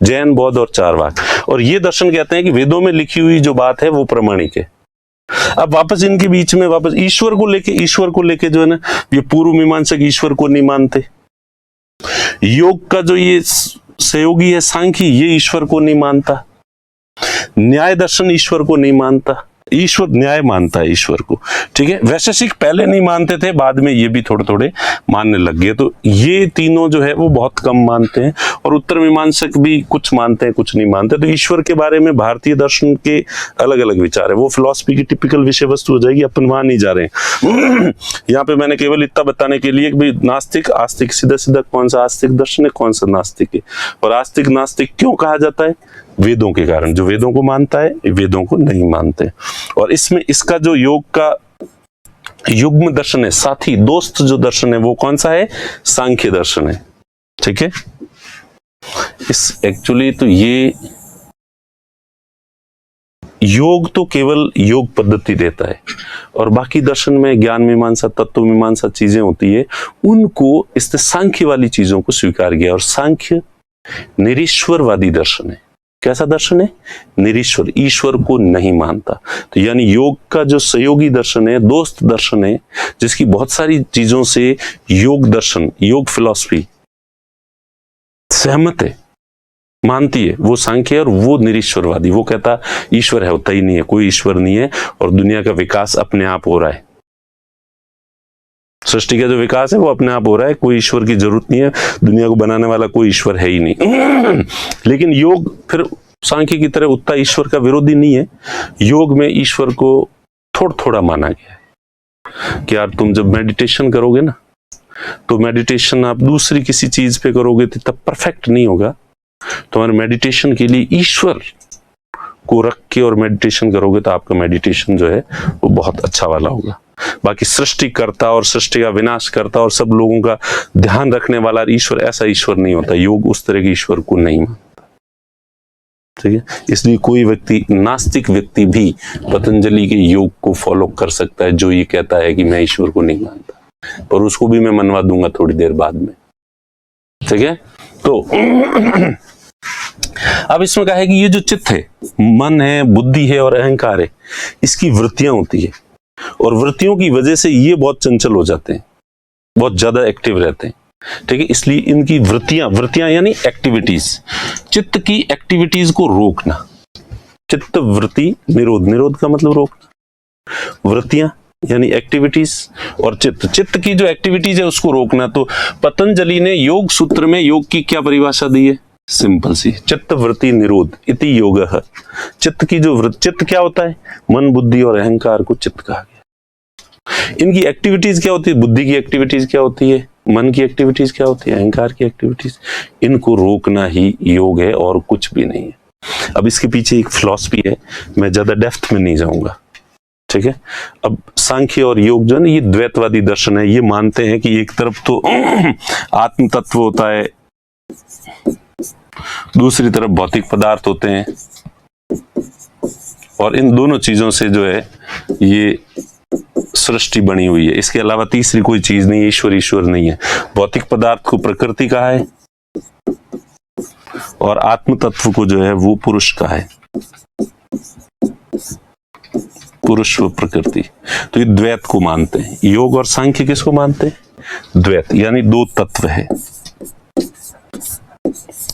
जैन, बौद्ध और चारवाक। और ये दर्शन कहते हैं कि वेदों में लिखी हुई जो बात है वो प्रामाणिक है। अब वापस इनके बीच में वापस ईश्वर को लेके जो है ना, ये पूर्व मीमांसक ईश्वर को नहीं मानते। योग का जो ये सहयोगी है सांख्य, ये ईश्वर को नहीं मानता। न्याय दर्शन ईश्वर को नहीं मानता, ईश्वर न्याय मानता है ईश्वर को, ठीक है। वैशेषिक पहले नहीं मानते थे, बाद में ये भी थोड़े थोड़े मानने लग गए। तो ये तीनों जो है वो बहुत कम मानते हैं, और उत्तर मीमांसक भी कुछ मानते हैं कुछ नहीं मानते। तो ईश्वर के बारे में भारतीय दर्शन के अलग अलग विचार है, वो फिलॉसफी की टिपिकल विषय वस्तु हो जाएगी, अपन वहां नहीं जा रहे हैं। यहाँ पे मैंने केवल इतना बताने के लिए कि नास्तिक आस्तिक, सीधा सीधा कौन सा आस्तिक दर्शन है कौन सा नास्तिक है। और आस्तिक नास्तिक क्यों कहा जाता है, वेदों के कारण, जो वेदों को मानता है वेदों को नहीं मानते। और इसमें इसका जो योग का युग्म दर्शन है, साथी दोस्त जो दर्शन है वो कौन सा है, सांख्य दर्शन है, ठीक है। इस एक्चुअली तो ये योग तो केवल योग पद्धति देता है, और बाकी दर्शन में ज्ञान मीमांसा, तत्व मीमांसा चीजें होती है, उनको इसने सांख्य वाली चीजों को स्वीकार किया। और सांख्य निरीश्वरवादी दर्शन है। कैसा दर्शन है, निरीश्वर, ईश्वर को नहीं मानता। तो यानी योग का जो सहयोगी दर्शन है, दोस्त दर्शन है, जिसकी बहुत सारी चीजों से योग दर्शन, योग फिलॉसफी सहमत है, मानती है, वो सांख्य है। और वो निरीश्वरवादी, वो कहता ईश्वर है, होता ही नहीं है, कोई ईश्वर नहीं है, और दुनिया का विकास अपने आप हो रहा है। सृष्टि का जो विकास है वो अपने आप हो रहा है, कोई ईश्वर की जरूरत नहीं है, दुनिया को बनाने वाला कोई ईश्वर है ही नहीं। लेकिन योग फिर सांख्य की तरह उतना ईश्वर का विरोधी नहीं है। योग में ईश्वर को थोड़ा थोड़ा माना गया है कि यार तुम जब मेडिटेशन करोगे ना, तो मेडिटेशन आप दूसरी किसी चीज पे करोगे तो तब परफेक्ट नहीं होगा। तुम्हारे मेडिटेशन के लिए ईश्वर को रख के और मेडिटेशन करोगे तो आपका मेडिटेशन जो है वो बहुत अच्छा वाला होगा। बाकी सृष्टि करता और सृष्टि का विनाश करता और सब लोगों का ध्यान रखने वाला ईश्वर, ऐसा ईश्वर नहीं होता। योग उस तरह के ईश्वर को नहीं मानता, ठीक है। इसलिए कोई व्यक्ति, नास्तिक व्यक्ति भी पतंजलि के योग को फॉलो कर सकता है, जो ये कहता है कि मैं ईश्वर को नहीं मानता, पर उसको भी मैं मनवा दूंगा थोड़ी देर बाद में, ठीक है। तो अब इसमें कहा है कि ये जो चित्त है, मन है, बुद्धि है और अहंकार है, इसकी वृत्तियां होती है, और वृत्तियों की वजह से ये बहुत चंचल हो जाते हैं, बहुत ज्यादा एक्टिव रहते हैं, ठीक है। इसलिए इनकी वृत्तियां यानी एक्टिविटीज, चित्त की एक्टिविटीज को रोकना, चित्त वृत्ति निरोध, निरोध का मतलब रोकना, वृत्तियां यानी एक्टिविटीज, और चित्त की जो एक्टिविटीज है उसको रोकना। तो पतंजलि ने योग सूत्र में योग की क्या परिभाषा दी है, सिंपल सी, चित्त वृत्ति निरोध इति योगः। चित्त की जो चित्त क्या होता है, मन, बुद्धि और अहंकार को चित्त कहा गया। इनकी एक्टिविटीज क्या होती है, बुद्धि की एक्टिविटीज क्या होती है, मन की एक्टिविटीज क्या होती है, अहंकार की एक्टिविटीज, इनको रोकना ही योग है और कुछ भी नहीं है। अब इसके पीछे एक फिलॉसफी है, मैं ज्यादा डेप्थ में नहीं जाऊंगा, ठीक है। अब सांख्य और योग जो है ना, ये द्वैतवादी दर्शन है। ये मानते हैं कि एक तरफ तो आत्म तत्व होता है, दूसरी तरफ भौतिक पदार्थ होते हैं, और इन दोनों चीजों से जो है ये सृष्टि बनी हुई है। इसके अलावा तीसरी कोई चीज नहीं, ईश्वर नहीं है। भौतिक पदार्थ को प्रकृति कहा है, और आत्म तत्व को जो है वो पुरुष कहा है, पुरुष व प्रकृति। तो ये द्वैत को मानते हैं। योग और सांख्य किसको मानते हैं, द्वैत, यानी दो तत्व है।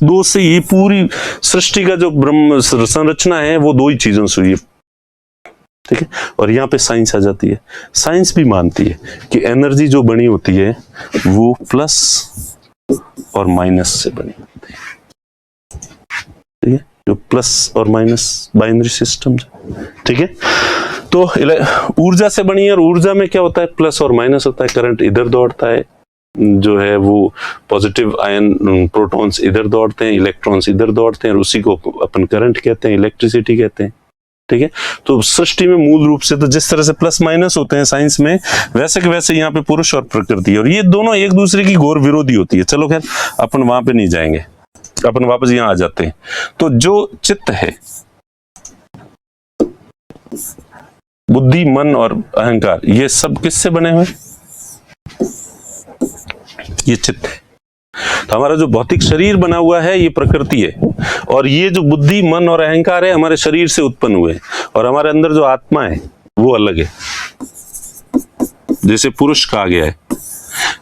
दो से ये पूरी सृष्टि का जो ब्रह्म संरचना है वो दो ही चीजों से हुई है, ठीक है। और यहाँ पे साइंस आ जाती है। साइंस भी मानती है कि एनर्जी जो बनी होती है वो प्लस और माइनस से बनी होती है, ठीक है, जो प्लस और माइनस बाइनरी सिस्टम, ठीक है। तो ऊर्जा से बनी है, और ऊर्जा में क्या होता है, प्लस और माइनस होता है। करंट इधर दौड़ता है, जो है वो पॉजिटिव आयन प्रोटॉन्स इधर दौड़ते हैं, इलेक्ट्रॉन्स इधर दौड़ते हैं, और उसी को अपन करंट कहते हैं, इलेक्ट्रिसिटी कहते हैं, ठीक है। तो सृष्टि में मूल रूप से तो जिस तरह से प्लस माइनस होते हैं साइंस में, वैसे के वैसे यहाँ पे पुरुष और प्रकृति है, और ये दोनों एक दूसरे की घोर विरोधी होती है। चलो खैर अपन वहां पे नहीं जाएंगे, अपन वापस यहाँ आ जाते हैं। तो जो चित्त है, बुद्धि, मन और अहंकार, ये सब किससे बने हुए? ये चित्त है। तो हमारा जो भौतिक शरीर बना हुआ है ये प्रकृति है, और ये जो बुद्धि, मन और अहंकार है हमारे शरीर से उत्पन्न हुए, और हमारे अंदर जो आत्मा है वो अलग है। जैसे पुरुष कहा गया है,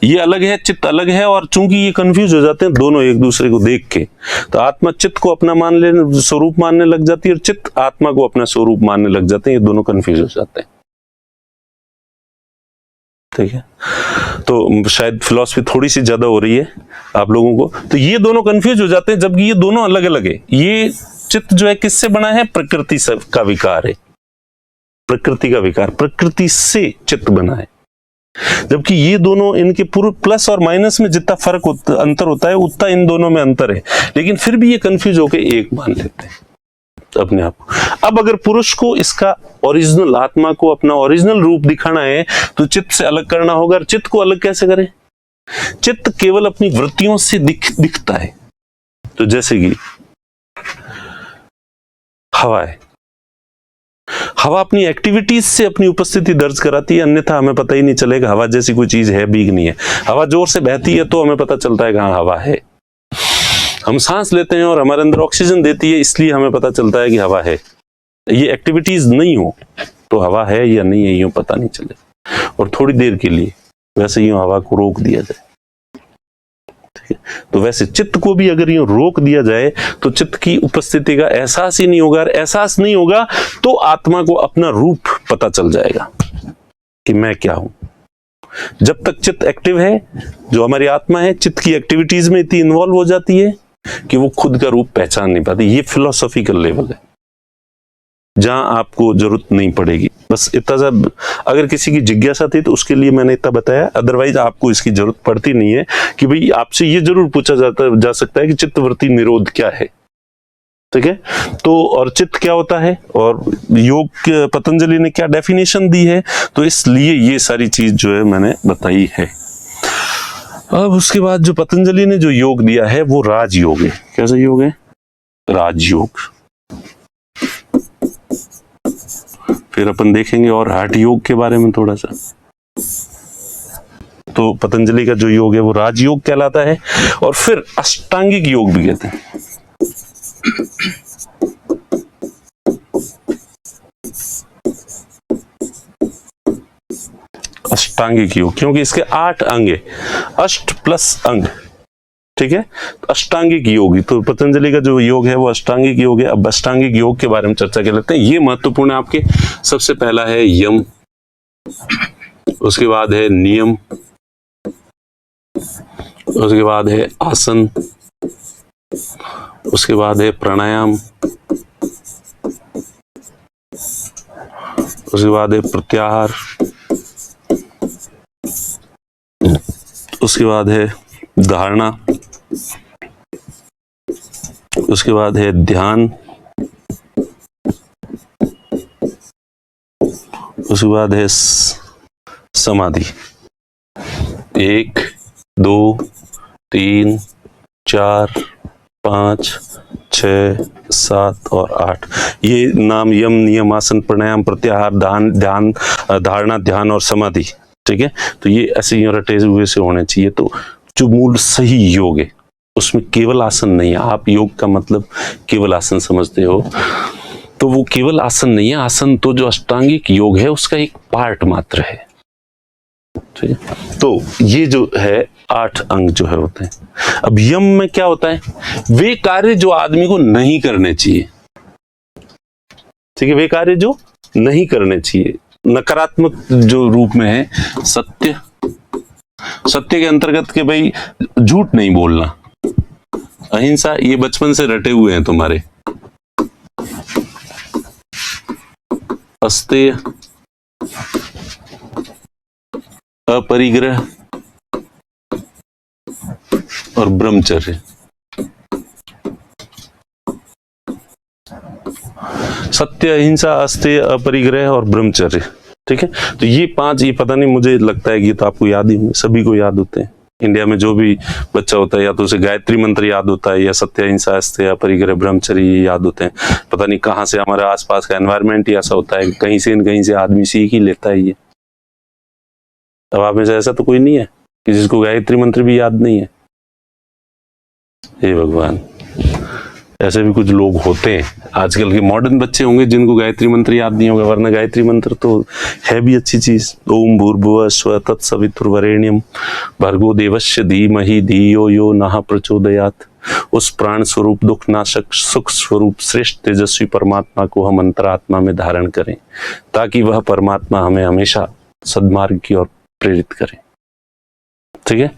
ये अलग है, चित्त अलग है, और चूंकि ये कंफ्यूज हो जाते हैं दोनों एक दूसरे को देख के, तो आत्मा चित्त को अपना स्वरूप मानने लग जाती है, और चित्त आत्मा को अपना स्वरूप मानने लग जाते हैं। ये दोनों कंफ्यूज हो जाते हैं, ठीक है। तो शायद फिलॉसफी थोड़ी सी ज्यादा हो रही है आप लोगों को, तो ये दोनों कंफ्यूज हो जाते हैं, जबकि ये दोनों अलग अलग है। ये चित्त जो है किससे बना है? प्रकृति का विकार है, प्रकृति का विकार, प्रकृति से चित्त बना है। जबकि ये दोनों, इनके पूरे प्लस और माइनस में जितना फर्क अंतर होता है उतना इन दोनों में अंतर है, लेकिन फिर भी ये कंफ्यूज होकर एक मान लेते हैं अपने आप को। अब अगर पुरुष को इसका ओरिजिनल, आत्मा को अपना ओरिजिनल रूप दिखाना है तो चित्त से अलग करना होगा। चित्त को अलग कैसे करें? चित्त केवल अपनी वृत्तियों से दिखता है। तो जैसे कि हवा है, हवा अपनी एक्टिविटीज से अपनी उपस्थिति दर्ज कराती है, अन्यथा हमें पता ही नहीं चलेगा हवा जैसी कोई चीज है भी नहीं है। हवा जोर से बहती है तो हमें पता चलता है कि हाँ हवा है। हम सांस लेते हैं और हमारे अंदर ऑक्सीजन देती है, इसलिए हमें पता चलता है कि हवा है। ये एक्टिविटीज नहीं हो तो हवा है या नहीं है यूं पता नहीं चले। और थोड़ी देर के लिए वैसे यूं हवा को रोक दिया जाए, ठीक है, तो वैसे चित्त को भी अगर यूं रोक दिया जाए तो चित्त की उपस्थिति का एहसास ही नहीं होगा। एहसास नहीं होगा तो आत्मा को अपना रूप पता चल जाएगा कि मैं क्या हूं। जब तक चित्त एक्टिव है, जो हमारी आत्मा है चित्त की एक्टिविटीज में इतनी इन्वॉल्व हो जाती है कि वो खुद का रूप पहचान नहीं पाती। ये फिलोसॉफिकल लेवल है जहां आपको जरूरत नहीं पड़ेगी। बस इतना सा, अगर किसी की जिज्ञासा थी तो उसके लिए मैंने इतना बताया, अदरवाइज आपको इसकी जरूरत पड़ती नहीं है। कि भाई आपसे ये जरूर पूछा जा सकता है कि चित्तवृत्ति निरोध क्या है, ठीक है। तो और चित्त क्या होता है, और योग पतंजलि ने क्या डेफिनेशन दी है, तो इसलिए ये सारी चीज जो है मैंने बताई है। अब उसके बाद जो पतंजलि ने जो योग दिया है वो राजयोग है। कैसा योग है? राजयोग। फिर अपन देखेंगे और हठ योग के बारे में थोड़ा सा। तो पतंजलि का जो योग है वो राजयोग कहलाता है, और फिर अष्टांगिक योग भी कहते हैं। अष्टांगिक योग, क्योंकि इसके 8 अंग है, अष्ट प्लस अंग, ठीक है। तो अष्टांगिक योग, तो पतंजलि का जो योग है वो अष्टांगिक योग है। अब अष्टांगिक योग के बारे में चर्चा कर लेते हैं। ये महत्वपूर्ण है आपके। सबसे पहला है यम, उसके बाद है नियम, उसके बाद है आसन, उसके बाद है प्राणायाम, उसके बाद है प्रत्याहार, उसके बाद है धारणा, उसके बाद है ध्यान, उसके बाद है समाधि। 1 2 3 4 5 6 7 और 8, ये नाम यम, नियम, आसन, प्राणायाम, प्रत्याहार, ध्यान, धारणा, ध्यान और समाधि, ठीक है। तो ये ऐसे रटे हुए से होने चाहिए। तो जो मूल सही योग है उसमें केवल आसन नहीं है। आप योग का मतलब केवल आसन समझते हो, तो वो केवल आसन नहीं है। आसन तो जो अष्टांगिक योग है उसका एक पार्ट मात्र है, ठीक है। तो ये जो है 8 अंग जो है होते हैं। अब यम में क्या होता है, वे कार्य जो आदमी को नहीं करने चाहिए, ठीक है, वे कार्य जो नहीं करने चाहिए। नकारात्मक जो रूप में है सत्य, सत्य के अंतर्गत के भाई झूठ नहीं बोलना, अहिंसा, ये बचपन से रटे हुए हैं तुम्हारे। अस्तेय, अपरिग्रह और ब्रह्मचर्य। सत्य, अहिंसा, अस्तेय, अपरिग्रह और ब्रह्मचर्य, ठीक है। तो ये 5, ये पता नहीं, मुझे लगता है कि तो आपको याद ही होंगे, सभी को याद होते हैं। इंडिया में जो भी बच्चा होता है या तो उसे गायत्री मंत्र याद होता है या सत्य, अहिंसा, अस्तेय, अपरिग्रह, ब्रह्मचर्य ये याद होते हैं। पता नहीं कहाँ से हमारे आसपास का एनवायरनमेंट ही ऐसा होता है, कहीं से आदमी सीख ही लेता है ये। अब आप में से ऐसा तो कोई नहीं है कि जिसको गायत्री मंत्र भी याद नहीं है। हे भगवान, ऐसे भी कुछ लोग होते हैं। आजकल के मॉडर्न बच्चे होंगे जिनको गायत्री मंत्र याद नहीं होगा, वरना गायत्री मंत्र तो है भी अच्छी चीज। ओम भूर्भुवः स्वः तत्सवितुर्वरेण्यम भर्गो देवस्य धीमहि धियो यो नः प्रचोदयात्। उस प्राण स्वरूप, दुख नाशक, सुख स्वरूप, श्रेष्ठ तेजस्वी परमात्मा को हम अंतरात्मा में धारण करें, ताकि वह परमात्मा हमें हमेशा सद्मार्ग की ओर प्रेरित करे। ठीक है।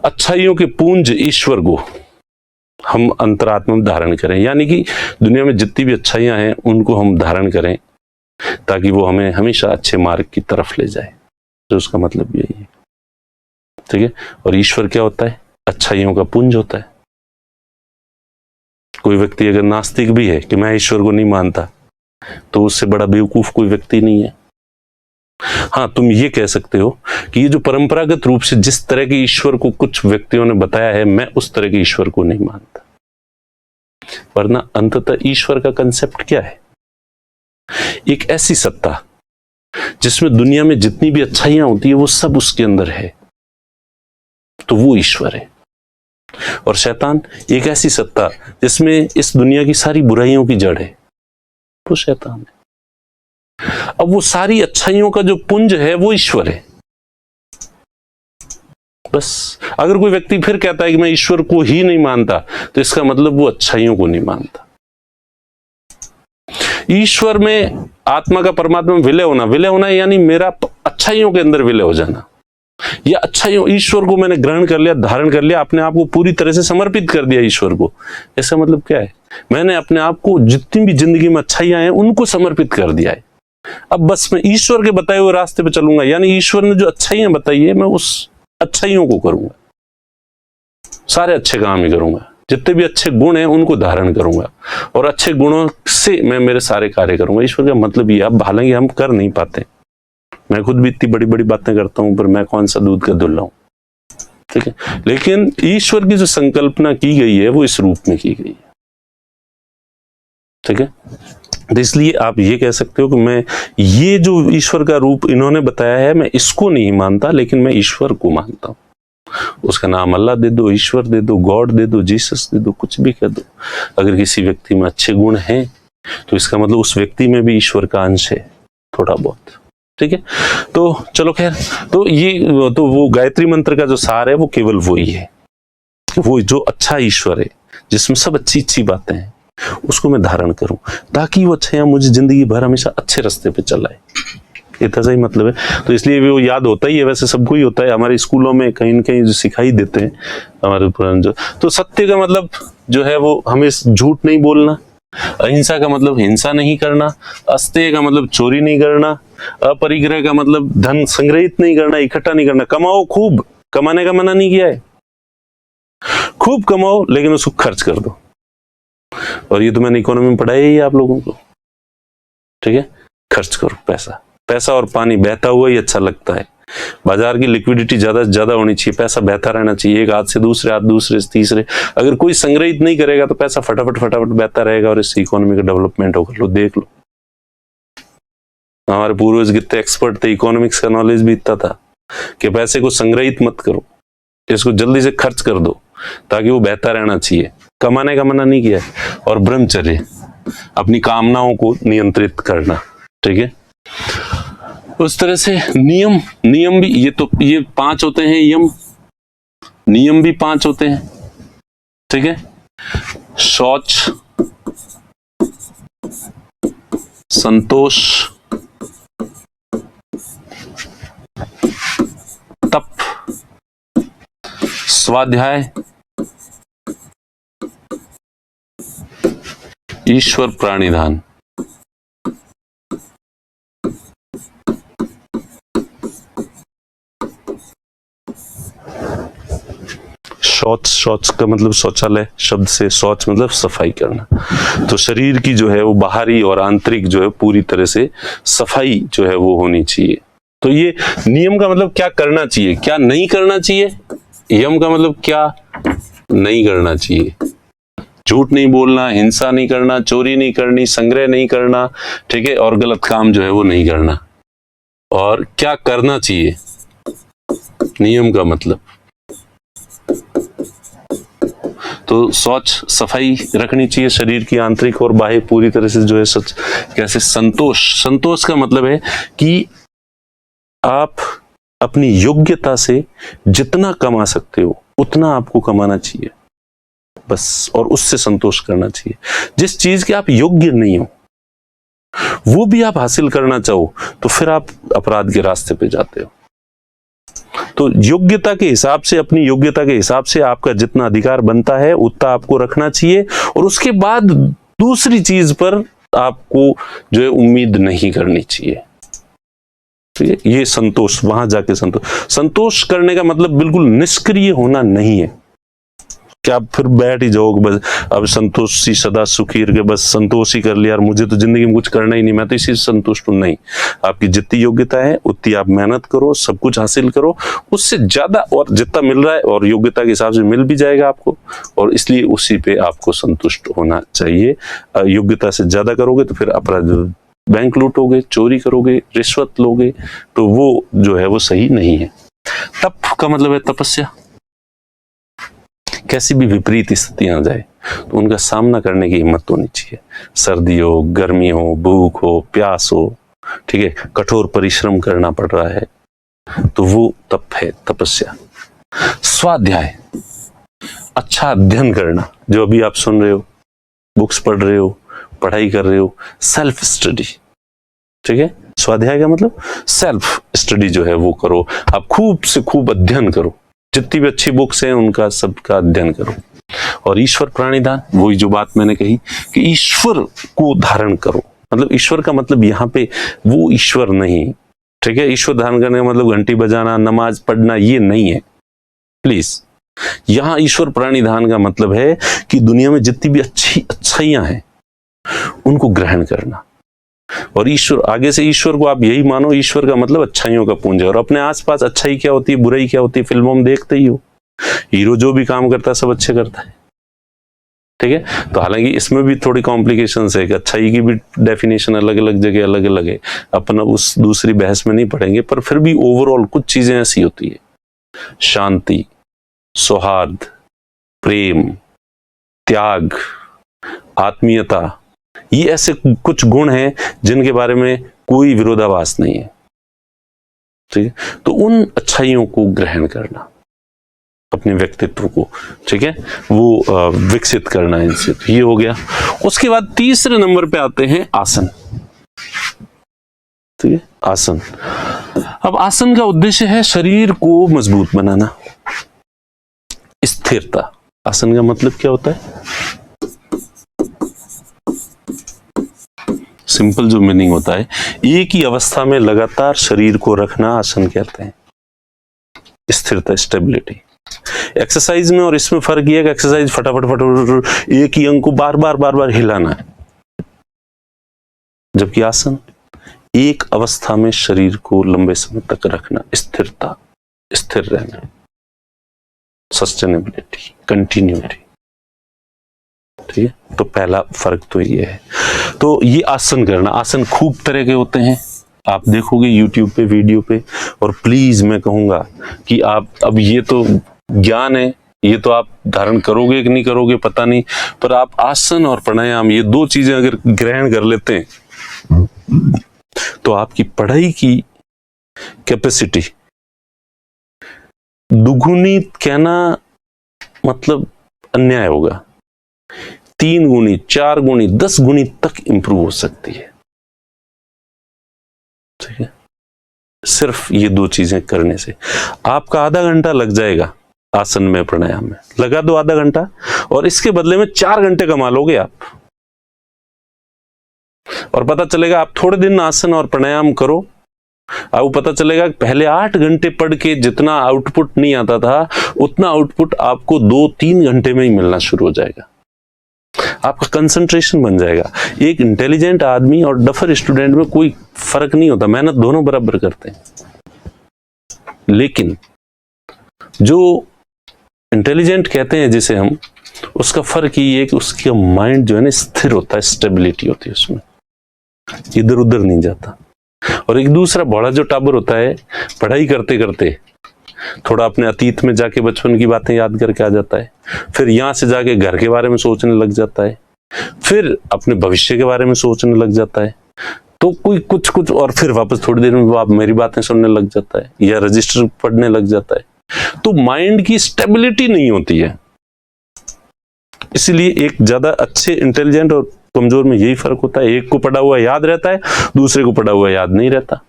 अच्छाइयों के पूंज ईश्वर को हम अंतरात्मा में धारण करें, यानी कि दुनिया में जितनी भी अच्छाइयां हैं उनको हम धारण करें, ताकि वो हमें हमेशा अच्छे मार्ग की तरफ ले जाए। तो उसका मतलब यही है। ठीक है। और ईश्वर क्या होता है, अच्छाइयों का पुंज होता है। कोई व्यक्ति अगर नास्तिक भी है कि मैं ईश्वर को नहीं मानता, तो उससे बड़ा बेवकूफ कोई व्यक्ति नहीं है। हाँ, तुम ये कह सकते हो कि ये जो परंपरागत रूप से जिस तरह के ईश्वर को कुछ व्यक्तियों ने बताया है, मैं उस तरह के ईश्वर को नहीं मानता। वरना अंततः ईश्वर का कंसेप्ट क्या है, एक ऐसी सत्ता जिसमें दुनिया में जितनी भी अच्छाइयां होती है वो सब उसके अंदर है, तो वो ईश्वर है। और शैतान एक ऐसी सत्ता जिसमें इस दुनिया की सारी बुराइयों की जड़ है, वो शैतान है। अब वो सारी अच्छाइयों का जो पुंज है वो ईश्वर है। बस अगर कोई व्यक्ति फिर कहता है कि मैं ईश्वर को ही नहीं मानता, तो इसका मतलब वो अच्छाइयों को नहीं मानता। ईश्वर में आत्मा का परमात्मा में विलय होना यानी मेरा अच्छाइयों के अंदर विलय हो जाना, या अच्छाइयों, ईश्वर को मैंने ग्रहण कर लिया, धारण कर लिया, अपने आप को पूरी तरह से समर्पित कर दिया ईश्वर को। इसका मतलब क्या है, मैंने अपने आप को जितनी भी जिंदगी में अच्छाइयां हैं उनको समर्पित कर दिया है। अब बस मैं ईश्वर के बताए हुए रास्ते पे चलूंगा, यानी ईश्वर ने जो अच्छाइयां बताई है मैं उस अच्छाइयों को करूंगा, सारे अच्छे काम ही करूंगा, जितने भी अच्छे गुण हैं उनको धारण करूंगा और अच्छे गुणों से मैं मेरे सारे कार्य करूंगा। ईश्वर का मतलब ये, अब हालांकि हम कर नहीं पाते, मैं खुद भी इतनी बड़ी बड़ी बातें करता हूं, पर मैं कौन सा दूध का धुल्ला हूं। ठीक है। लेकिन ईश्वर की जो संकल्पना की गई है वो इस रूप में की गई है। ठीक है। तो इसलिए आप ये कह सकते हो कि मैं ये जो ईश्वर का रूप इन्होंने बताया है मैं इसको नहीं मानता, लेकिन मैं ईश्वर को मानता हूं। उसका नाम अल्लाह दे दो, ईश्वर दे दो, गॉड दे दो, जीसस दे दो, कुछ भी कह दो। अगर किसी व्यक्ति में अच्छे गुण हैं तो इसका मतलब उस व्यक्ति में भी ईश्वर का अंश है थोड़ा बहुत। ठीक है। तो चलो खैर, तो ये तो वो गायत्री मंत्र का जो सार है वो केवल वही है, वो जो अच्छा ईश्वर है जिसमें सब अच्छी अच्छी बातें हैं उसको मैं धारण करूं, ताकि वो अच्छाइयां मुझे जिंदगी भर हमेशा अच्छे रास्ते पे चलाए। इतना सही मतलब है। तो इसलिए वो याद होता ही है, वैसे सबको ही होता है। हमारे स्कूलों में कहीं न कहीं जो सिखाई देते हैं हमारे पुराने जो, तो सत्य का मतलब जो है वो हमें झूठ नहीं बोलना, अहिंसा का मतलब हिंसा नहीं करना, अस्तेय का मतलब चोरी नहीं करना, अपरिग्रह का मतलब धन संग्रहित नहीं करना, इकट्ठा नहीं करना। कमाओ खूब, कमाने का मना नहीं किया है, खूब कमाओ लेकिन उसको खर्च कर दो। और ये तो मैंने इकोनॉमी में पढ़ाया ही आप लोगों को। ठीक है। खर्च करो पैसा, पैसा और पानी बहता हुआ ही अच्छा लगता है। बाजार की लिक्विडिटी ज्यादा से ज्यादा होनी चाहिए, पैसा बहता रहना चाहिए, एक हाथ से दूसरे हाथ, दूसरे से तीसरे। अगर कोई संग्रहित नहीं करेगा तो पैसा फटाफट फटाफट बहता रहेगा और इससे इकोनॉमी का डेवलपमेंट होगा। लो देख लो, हमारे पूर्वज कितने एक्सपर्ट थे, इकोनॉमिक्स का नॉलेज भी इतना था कि पैसे को संग्रहित मत करो, इसको जल्दी से खर्च कर दो ताकि वो बहता रहना चाहिए। कमाने का मना नहीं किया है। और ब्रह्मचर्य, अपनी कामनाओं को नियंत्रित करना। ठीक है। उस तरह से नियम, नियम भी ये 5 होते हैं यम, नियम भी 5 होते हैं, ठीक है। शौच, संतोष, तप, स्वाध्याय, ईश्वर प्राणिधान। शौच का मतलब शौचालय शब्द से, शौच मतलब सफाई करना। तो शरीर की जो है वो बाहरी और आंतरिक जो है पूरी तरह से सफाई जो है वो होनी चाहिए। तो ये नियम का मतलब क्या करना चाहिए, क्या नहीं करना चाहिए। यम का मतलब क्या नहीं करना चाहिए, झूठ नहीं बोलना, हिंसा नहीं करना, चोरी नहीं करनी, संग्रह नहीं करना, ठीक है, और गलत काम जो है वो नहीं करना। और क्या करना चाहिए, नियम का मतलब तो शौच सफाई रखनी चाहिए शरीर की आंतरिक और बाह्य पूरी तरह से जो है सच। कैसे संतोष, संतोष का मतलब है कि आप अपनी योग्यता से जितना कमा सकते हो उतना आपको कमाना चाहिए बस, और उससे संतोष करना चाहिए। जिस चीज के आप योग्य नहीं हो वो भी आप हासिल करना चाहो तो फिर आप अपराध के रास्ते पे जाते हो। तो योग्यता के हिसाब से, अपनी योग्यता के हिसाब से आपका जितना अधिकार बनता है उतना आपको रखना चाहिए, और उसके बाद दूसरी चीज पर आपको जो है उम्मीद नहीं करनी चाहिए। ठीक है, ये संतोष, वहां जाके संतोष करने का मतलब बिल्कुल निष्क्रिय होना नहीं है कि आप फिर बैठ ही जाओ बस अब संतोषी सदा सुखी रहे, बस संतोष ही कर लिया, मुझे तो जिंदगी में कुछ करना ही नहीं, मैं तो इसी से संतुष्ट हूं। नहीं, आपकी जितनी योग्यता है उतनी आप मेहनत करो, सब कुछ हासिल करो, उससे ज्यादा और जितना मिल रहा है और योग्यता के हिसाब से मिल भी जाएगा आपको, और इसलिए उसी पे आपको संतुष्ट होना चाहिए। योग्यता से ज्यादा करोगे तो फिर अपराध, बैंक लूटोगे, चोरी करोगे, रिश्वत लोगे, तो वो जो है वो सही नहीं है। तप का मतलब है तपस्या। कैसी भी विपरीत स्थितियां आ जाए तो उनका सामना करने की हिम्मत होनी चाहिए। सर्दी हो, गर्मी हो, भूख हो, प्यास हो, ठीक है, कठोर परिश्रम करना पड़ रहा है तो वो तप है, तपस्या। स्वाध्याय, अच्छा अध्ययन करना, जो अभी आप सुन रहे हो, बुक्स पढ़ रहे हो, पढ़ाई कर रहे हो, सेल्फ स्टडी, ठीक है। स्वाध्याय का मतलब सेल्फ स्टडी जो है वो करो, आप खूब से खूब अध्ययन करो, जितनी भी अच्छी बुक्स हैं उनका सबका अध्ययन करो। और ईश्वर प्राणिधान, वही जो बात मैंने कही कि ईश्वर को धारण करो, मतलब ईश्वर का मतलब यहाँ पे वो ईश्वर नहीं, ठीक है। ईश्वर धारण करने का मतलब घंटी बजाना, नमाज पढ़ना, ये नहीं है प्लीज। यहाँ ईश्वर प्राणिधान का मतलब है कि दुनिया में जितनी भी अच्छाइयां हैं उनको ग्रहण करना। और ईश्वर, आगे से ईश्वर को आप यही मानो, ईश्वर का मतलब अच्छाइयों का पुंज है। और अपने आसपास अच्छाई क्या होती है, बुराई क्या होती है, फिल्मों में देखते ही हो, हीरो जो भी काम करता है सब अच्छे करता है, ठीक है। तो हालांकि इसमें भी थोड़ी कॉम्प्लिकेशंस है कि अच्छाई की भी डेफिनेशन अलग अलग जगह अलग अलग है, अपन उस दूसरी बहस में नहीं पढ़ेंगे, पर फिर भी ओवरऑल कुछ चीजें ऐसी होती है, शांति, सौहार्द, प्रेम, त्याग, आत्मीयता, ये ऐसे कुछ गुण हैं जिनके बारे में कोई विरोधाभास नहीं है, ठीक है। तो उन अच्छाइयों को ग्रहण करना, अपने व्यक्तित्व को, ठीक है, वो विकसित करना इनसे, तो ये हो गया। उसके बाद तीसरे नंबर पे आते हैं आसन, ठीक है, आसन। अब आसन का उद्देश्य है शरीर को मजबूत बनाना, स्थिरता। आसन का मतलब क्या होता है, सिंपल जो मीनिंग होता है, एक ही अवस्था में लगातार शरीर को रखना आसन कहते हैं, स्थिरता, स्टेबिलिटी। एक्सरसाइज में और इसमें फर्क यह है कि एक्सरसाइज फटाफट एक ही अंग को बार बार हिलाना है, जबकि आसन एक अवस्था में शरीर को लंबे समय तक रखना, स्थिरता, स्थिर रहना, सस्टेनेबिलिटी, कंटिन्यूटी, ठीक है। तो पहला फर्क तो ये है। तो ये आसन करना, आसन खूब तरह के होते हैं, आप देखोगे YouTube पे, वीडियो पे, और प्लीज मैं कहूंगा कि आप, अब ये तो ज्ञान है, ये तो आप धारण करोगे कि नहीं करोगे पता नहीं, पर आप आसन और प्राणायाम, ये दो चीजें अगर ग्रहण कर लेते हैं तो आपकी पढ़ाई की कैपेसिटी दुगुनी कहना मतलब अन्याय होगा। 3 गुनी, 4 गुनी, 10 गुनी तक इंप्रूव हो सकती है। ठीक है, सिर्फ ये 2 चीजें करने से आपका आधा घंटा लग जाएगा आसन में, प्राणायाम में लगा दो आधा घंटा, और इसके बदले में 4 घंटे कमा लोगे आप। और पता चलेगा आप थोड़े दिन आसन और प्राणायाम करो, आपको पता चलेगा पहले 8 घंटे पढ़ के जितना आउटपुट नहीं आता था, उतना आउटपुट आपको 2-3 घंटे में ही मिलना शुरू हो जाएगा। आपका कंसंट्रेशन बन जाएगा। एक इंटेलिजेंट आदमी और डफर स्टूडेंट में कोई फर्क नहीं होता, मेहनत दोनों बराबर करते हैं। लेकिन जो इंटेलिजेंट कहते हैं जिसे हम, उसका फर्क ये है कि उसका माइंड जो है ना स्थिर होता है, स्टेबिलिटी होती है उसमें, इधर उधर नहीं जाता। और एक दूसरा बड़ा जो टाबर होता है, पढ़ाई करते करते थोड़ा अपने अतीत में जाके बचपन की बातें याद करके आ जाता है, फिर यहां से जाके घर के बारे में सोचने लग जाता है, फिर अपने भविष्य के बारे में सोचने लग जाता है, तो कोई कुछ और फिर वापस थोड़ी देर में वो आप मेरी बातें सुनने लग जाता है या रजिस्टर पढ़ने लग जाता है। तो माइंड की स्टेबिलिटी नहीं होती है। इसलिए एक ज्यादा अच्छे इंटेलिजेंट और कमजोर में यही फर्क होता है, एक को पढ़ा हुआ याद रहता है, दूसरे को पढ़ा हुआ याद नहीं रहता,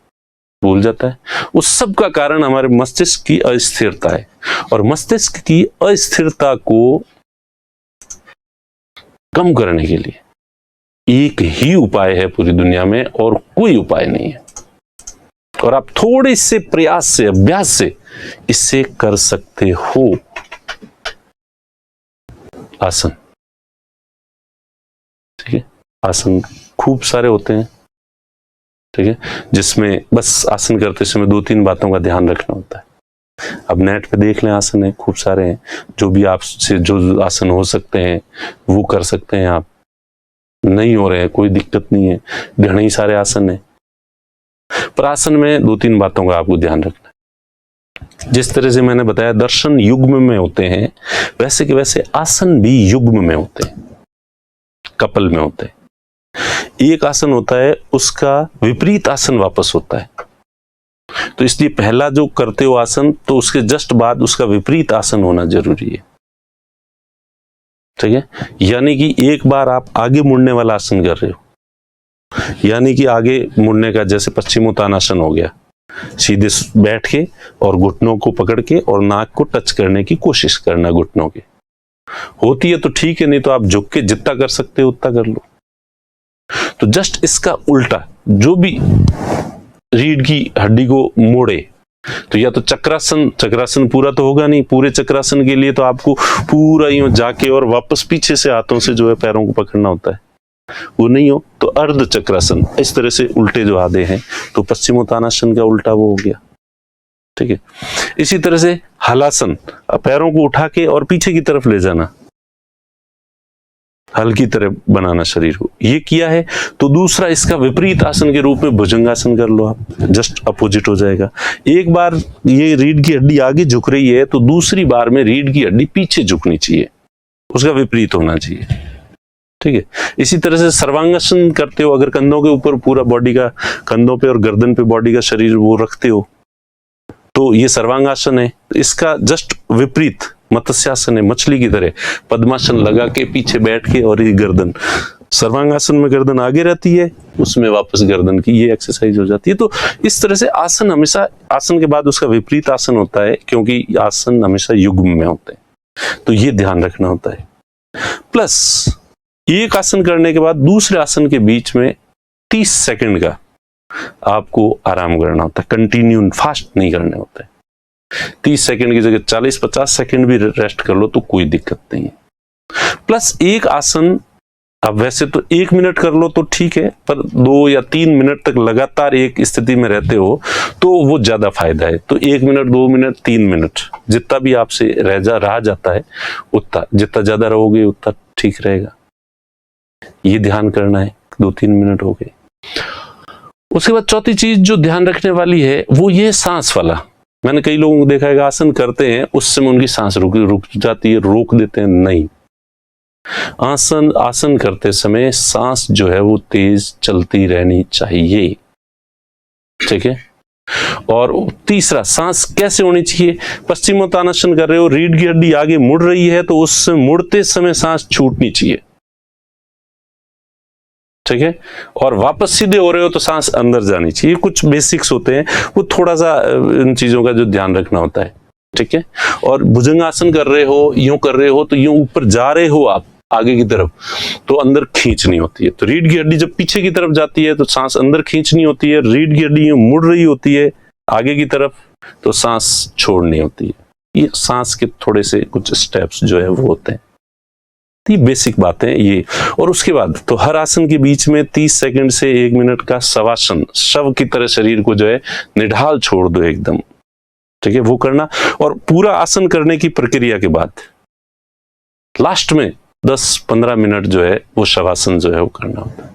भूल जाता है। उस सब का कारण हमारे मस्तिष्क की अस्थिरता है, और मस्तिष्क की अस्थिरता को कम करने के लिए एक ही उपाय है पूरी दुनिया में, और कोई उपाय नहीं है। और आप थोड़े से प्रयास से, अभ्यास से इससे कर सकते हो। आसन, ठीक है, आसन खूब सारे होते हैं, ठीक है, जिसमें बस आसन करते समय 2-3 बातों का ध्यान रखना होता है। अब नेट पे देख लें, आसन है खूब सारे हैं, जो भी आपसे जो आसन हो सकते हैं वो कर सकते हैं। आप नहीं हो रहे हैं कोई दिक्कत नहीं है, घने ही सारे आसन है, पर आसन में 2-3 बातों का आपको ध्यान रखना है। जिस तरह से मैंने बताया दर्शन युग्म में होते हैं, वैसे के वैसे आसन भी युग्म में होते हैं, कपल में होते हैं। एक आसन होता है, उसका विपरीत आसन वापस होता है, तो इसलिए पहला जो करते हो आसन, तो उसके जस्ट बाद उसका विपरीत आसन होना जरूरी है। ठीक है, यानी कि एक बार आप आगे मुड़ने वाला आसन कर रहे हो, यानी कि आगे मुड़ने का, जैसे पश्चिमोत्तानासन हो गया, सीधे बैठ के और घुटनों को पकड़ के और नाक को टच करने की कोशिश करना घुटनों के। होती है तो ठीक है, नहीं तो आप झुक के जितना कर सकते हो उतना कर लो। तो जस्ट इसका उल्टा, जो भी रीढ़ की हड्डी को मोड़े, तो या तो चक्रासन, चक्रासन पूरा तो होगा नहीं, पूरे चक्रासन के लिए तो आपको पूरा यूं जाके और वापस पीछे से हाथों से जो है पैरों को पकड़ना होता है, वो नहीं हो तो अर्ध चक्रासन, इस तरह से उल्टे जो आधे हैं, तो पश्चिमोत्तानासन का उल्टा वो हो गया। ठीक है, इसी तरह से हलासन, पैरों को उठा के और पीछे की तरफ ले जाना, हल्की तरह बनाना शरीर को, ये किया है। तो दूसरा इसका विपरीत आसन के रूप में भुजंगासन कर लो आप, जस्ट अपोजिट हो जाएगा। एक बार ये रीढ़ की हड्डी आगे झुक रही है, तो दूसरी बार में रीढ़ की हड्डी पीछे झुकनी चाहिए, उसका विपरीत होना चाहिए। ठीक है, इसी तरह से सर्वांगासन करते हो, अगर कंधों के ऊपर पूरा बॉडी का, कंधों पे और गर्दन पे बॉडी का शरीर वो रखते हो, तो ये सर्वांगासन है। इसका जस्ट विपरीत मत्स्यासन है, मछली की तरह पद्मासन लगा के पीछे बैठ के, और ये गर्दन, सर्वांगासन में गर्दन आगे रहती है, उसमें वापस गर्दन की ये एक्सरसाइज हो जाती है। तो इस तरह से आसन हमेशा, आसन के बाद उसका विपरीत आसन होता है, क्योंकि आसन हमेशा युग्म में होते हैं, तो ये ध्यान रखना होता है। प्लस एक आसन करने के बाद दूसरे आसन के बीच में 30 सेकंड का आपको आराम करना होता है, कंटिन्यू फास्ट नहीं करने होते। 30 सेकंड की जगह 40-50 सेकंड भी रेस्ट कर लो तो कोई दिक्कत नहीं है। प्लस एक आसन, अब वैसे तो 1 मिनट कर लो तो ठीक है, पर 2 या 3 मिनट तक लगातार एक स्थिति में रहते हो तो वो ज्यादा फायदा है। तो 1 मिनट, 2 मिनट, 3 मिनट, जितना भी आपसे रह जाता है उतना, जितना ज्यादा रहोगे उतना ठीक रहेगा। ये ध्यान करना है। 2-3 मिनट हो गए। उसके बाद चौथी चीज जो ध्यान रखने वाली है वो ये सांस वाला। मैंने कई लोगों को देखा है आसन करते हैं, उस समय उनकी सांस रुक जाती है, रोक देते हैं। नहीं, आसन करते समय सांस जो है वो तेज चलती रहनी चाहिए। ठीक है, और तीसरा, सांस कैसे होनी चाहिए? पश्चिमोत्तानासन कर रहे हो, रीढ़ की हड्डी आगे मुड़ रही है तो उस मुड़ते समय सांस छूटनी चाहिए, ठीक है। और वापस सीधे हो रहे हो तो सांस अंदर जानी चाहिए। कुछ बेसिक्स होते हैं, वो थोड़ा सा इन चीजों का जो ध्यान रखना होता है, ठीक है। और भुजंगासन कर रहे हो, यूं कर रहे हो तो यूं ऊपर जा रहे हो आप आगे की तरफ, तो अंदर खींचनी होती है। तो रीढ़ की हड्डी जब पीछे की तरफ जाती है तो सांस अंदर खींचनी होती है, रीढ़ की हड्डी यूं मुड़ रही होती है आगे की तरफ तो सांस छोड़नी होती है। ये सांस के थोड़े से कुछ स्टेप्स जो है वो होते हैं, ये बेसिक बातें ये। और उसके बाद तो हर आसन के बीच में 30 सेकंड से 1 मिनट का शवासन, शव की तरह शरीर को जो है निढाल छोड़ दो एकदम, ठीक है, वो करना। और पूरा आसन करने की प्रक्रिया के बाद लास्ट में 10-15 मिनट जो है वो शवासन जो है वो करना होता है।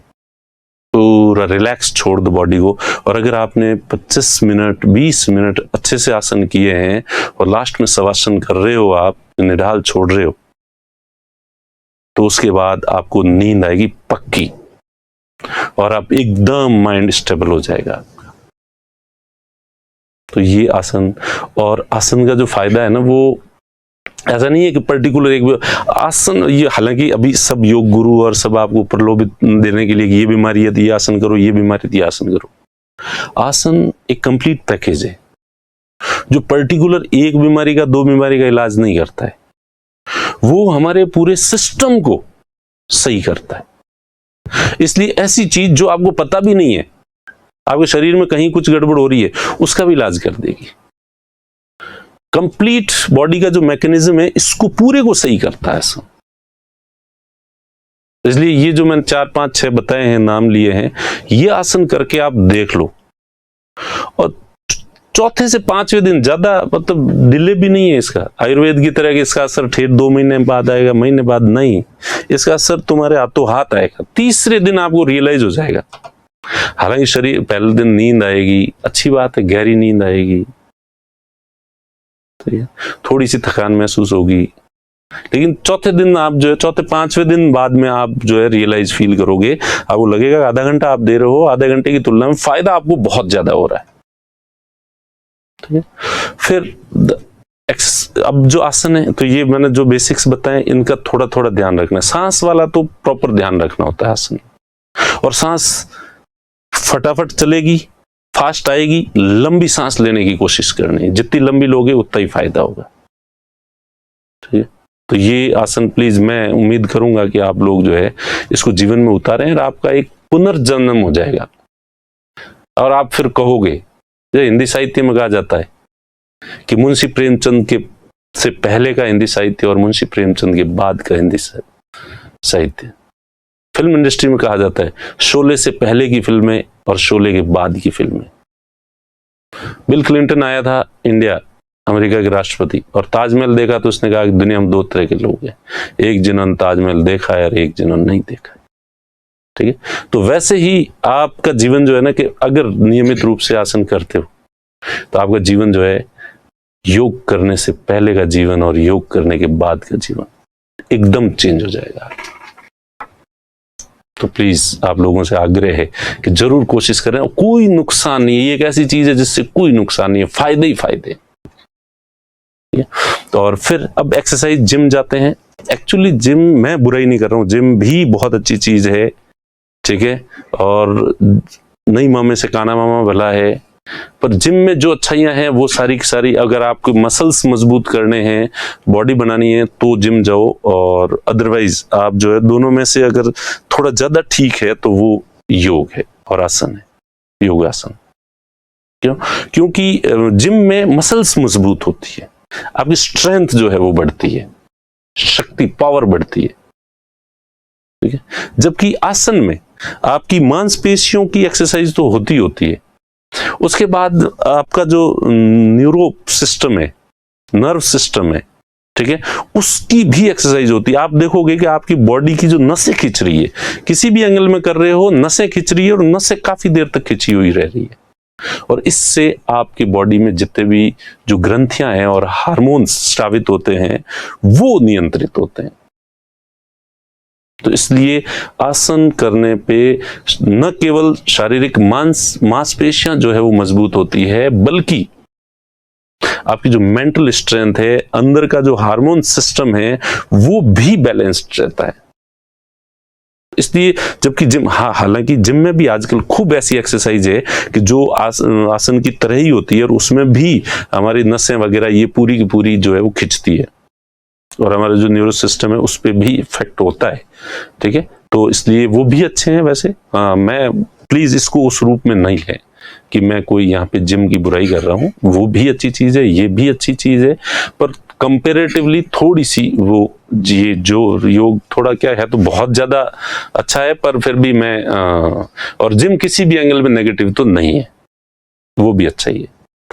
पूरा रिलैक्स छोड़ दो बॉडी को। और अगर आपने 25 मिनट 20 मिनट अच्छे से आसन किए हैं और लास्ट में शवासन कर रहे हो, आप निढाल छोड़ रहे हो, तो उसके बाद आपको नींद आएगी पक्की और आप एकदम माइंड स्टेबल हो जाएगा आपका। तो ये आसन, और आसन का जो फायदा है ना, वो ऐसा नहीं है कि पर्टिकुलर एक आसन, ये हालांकि अभी सब योग गुरु और सब आपको प्रलोभित देने के लिए कि ये बीमारी है तो ये आसन करो, ये बीमारी है तो ये आसन करो। आसन एक कंप्लीट पैकेज है जो पर्टिकुलर एक बीमारी का, 2 बीमारी का इलाज नहीं करता है, वो हमारे पूरे सिस्टम को सही करता है। इसलिए ऐसी चीज जो आपको पता भी नहीं है, आपके शरीर में कहीं कुछ गड़बड़ हो रही है, उसका भी इलाज कर देगी। कंप्लीट बॉडी का जो मैकेनिज्म है, इसको पूरे को सही करता है आसन। इसलिए ये जो मैंने 4 5 6 बताए हैं, नाम लिए हैं, ये आसन करके आप देख लो। और चौथे से 5वें दिन, ज्यादा मतलब डिले भी नहीं है इसका, आयुर्वेद की तरह कि इसका असर ठेठ 2 महीने बाद आएगा, महीने बाद नहीं, इसका असर तुम्हारे हाथों हाथ आएगा। 3रे दिन आपको रियलाइज हो जाएगा। हालांकि शरीर पहले दिन नींद आएगी, अच्छी बात है, गहरी नींद आएगी, थोड़ी सी थकान महसूस होगी, लेकिन चौथे दिन आप जो है, चौथे 5वें दिन बाद में आप जो है रियलाइज फील करोगे। आपको लगेगा आधा घंटा आप दे रहे हो, आधे घंटे की तुलना में फायदा आपको बहुत ज्यादा हो रहा है, ठीक है। फिर अब जो आसन है, तो ये मैंने जो बेसिक्स बताए, इनका थोड़ा थोड़ा ध्यान रखना है। सांस वाला तो प्रॉपर ध्यान रखना होता है आसन, और सांस फटाफट चलेगी, फास्ट आएगी, लंबी सांस लेने की कोशिश करनी है। जितनी लंबी लोगे उतना ही फायदा होगा, ठीक है। तो ये आसन प्लीज, मैं उम्मीद करूंगा कि आप लोग जो है इसको जीवन में उतारें और आपका एक पुनर्जन्म हो जाएगा। और आप फिर कहोगे, जो हिंदी साहित्य में कहा जाता है कि मुंशी प्रेमचंद के से पहले का हिंदी साहित्य और मुंशी प्रेमचंद के बाद का हिंदी साहित्य। फिल्म इंडस्ट्री में कहा जाता है शोले से पहले की फिल्में और शोले के बाद की फिल्में। बिल क्लिंटन आया था इंडिया, अमेरिका के राष्ट्रपति, और ताजमहल देखा तो उसने कहा कि दुनिया में 2 तरह के लोग हैं, एक जिन्होंने ताजमहल देखा है और एक जिन्होंने नहीं देखा है, ठीक है। तो वैसे ही आपका जीवन जो है ना, कि अगर नियमित रूप से आसन करते हो तो आपका जीवन जो है योग करने से पहले का जीवन और योग करने के बाद का जीवन एकदम चेंज हो जाएगा। तो प्लीज आप लोगों से आग्रह है कि जरूर कोशिश करें, और कोई नुकसान नहीं है, ये एक ऐसी चीज है जिससे कोई नुकसान नहीं है, फायदे ही फायदे। तो और फिर अब एक्सरसाइज, जिम जाते हैं। एक्चुअली जिम, मैं बुराई नहीं कर रहा हूँ, जिम भी बहुत अच्छी चीज है, ठीक है, और नई मामे से काना मामा भला है। पर जिम में जो अच्छाइयां हैं वो सारी की सारी, अगर आपको मसल्स मजबूत करने हैं, बॉडी बनानी है, तो जिम जाओ। और अदरवाइज आप जो है दोनों में से अगर थोड़ा ज्यादा ठीक है तो वो योग है और आसन है, योगासन। क्यों? क्योंकि जिम में मसल्स मजबूत होती है, आपकी स्ट्रेंथ जो है वो बढ़ती है, शक्ति, पावर बढ़ती है, ठीक है। जबकि आसन में आपकी मांसपेशियों की एक्सरसाइज तो होती है, उसके बाद आपका जो न्यूरो सिस्टम है, नर्व सिस्टम है, ठीक है, उसकी भी एक्सरसाइज होती है। आप देखोगे कि आपकी बॉडी की जो नसें खिंच रही है, किसी भी एंगल में कर रहे हो, नसें खिंच रही है और नसें काफी देर तक खिंची हुई रह रही है, और इससे आपकी बॉडी में जितने भी जो ग्रंथियां हैं और हार्मोन्स स्रावित होते हैं वो नियंत्रित होते हैं। तो इसलिए आसन करने पे न केवल शारीरिक मांसपेशियां जो है वो मजबूत होती है, बल्कि आपकी जो मेंटल स्ट्रेंथ है, अंदर का जो हार्मोन सिस्टम है, वो भी बैलेंस्ड रहता है। इसलिए जबकि जिम, हालांकि जिम में भी आजकल खूब ऐसी एक्सरसाइज है कि जो आसन की तरह ही होती है, और उसमें भी हमारी नसें वगैरह ये पूरी की पूरी जो है वो खिंचती है, और हमारा जो न्यूरो सिस्टम है उस पर भी इफेक्ट होता है। ठीक है, तो इसलिए वो भी अच्छे हैं। वैसे मैं प्लीज इसको उस रूप में नहीं है कि मैं कोई यहाँ पे जिम की बुराई कर रहा हूँ, वो भी अच्छी चीज है, ये भी अच्छी चीज है, पर कंपेरेटिवली थोड़ी सी वो ये जो योग थोड़ा क्या है तो बहुत ज्यादा अच्छा है, पर फिर भी मैं और जिम किसी भी एंगल में नेगेटिव तो नहीं है, वो भी अच्छा ही है,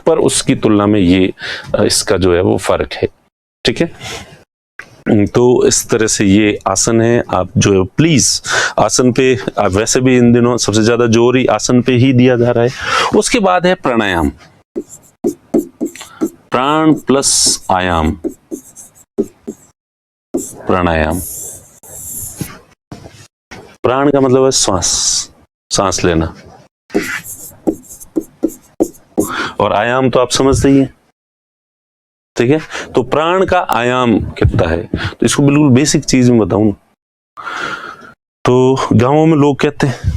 पर उसकी तुलना में ये इसका जो है वो फर्क है। ठीक है, तो इस तरह से ये आसन है। आप जो है प्लीज आसन पे, वैसे भी इन दिनों सबसे ज्यादा जोर ही आसन पे ही दिया जा रहा है। उसके बाद है प्राणायाम, प्राण प्लस आयाम, प्राणायाम। प्राण का मतलब है श्वास, सांस लेना, और आयाम तो आप समझते ही हैं। ठीक है, तो प्राण का आयाम कितना है, तो इसको बिल्कुल बेसिक चीज में बताऊं तो गांवों में लोग कहते हैं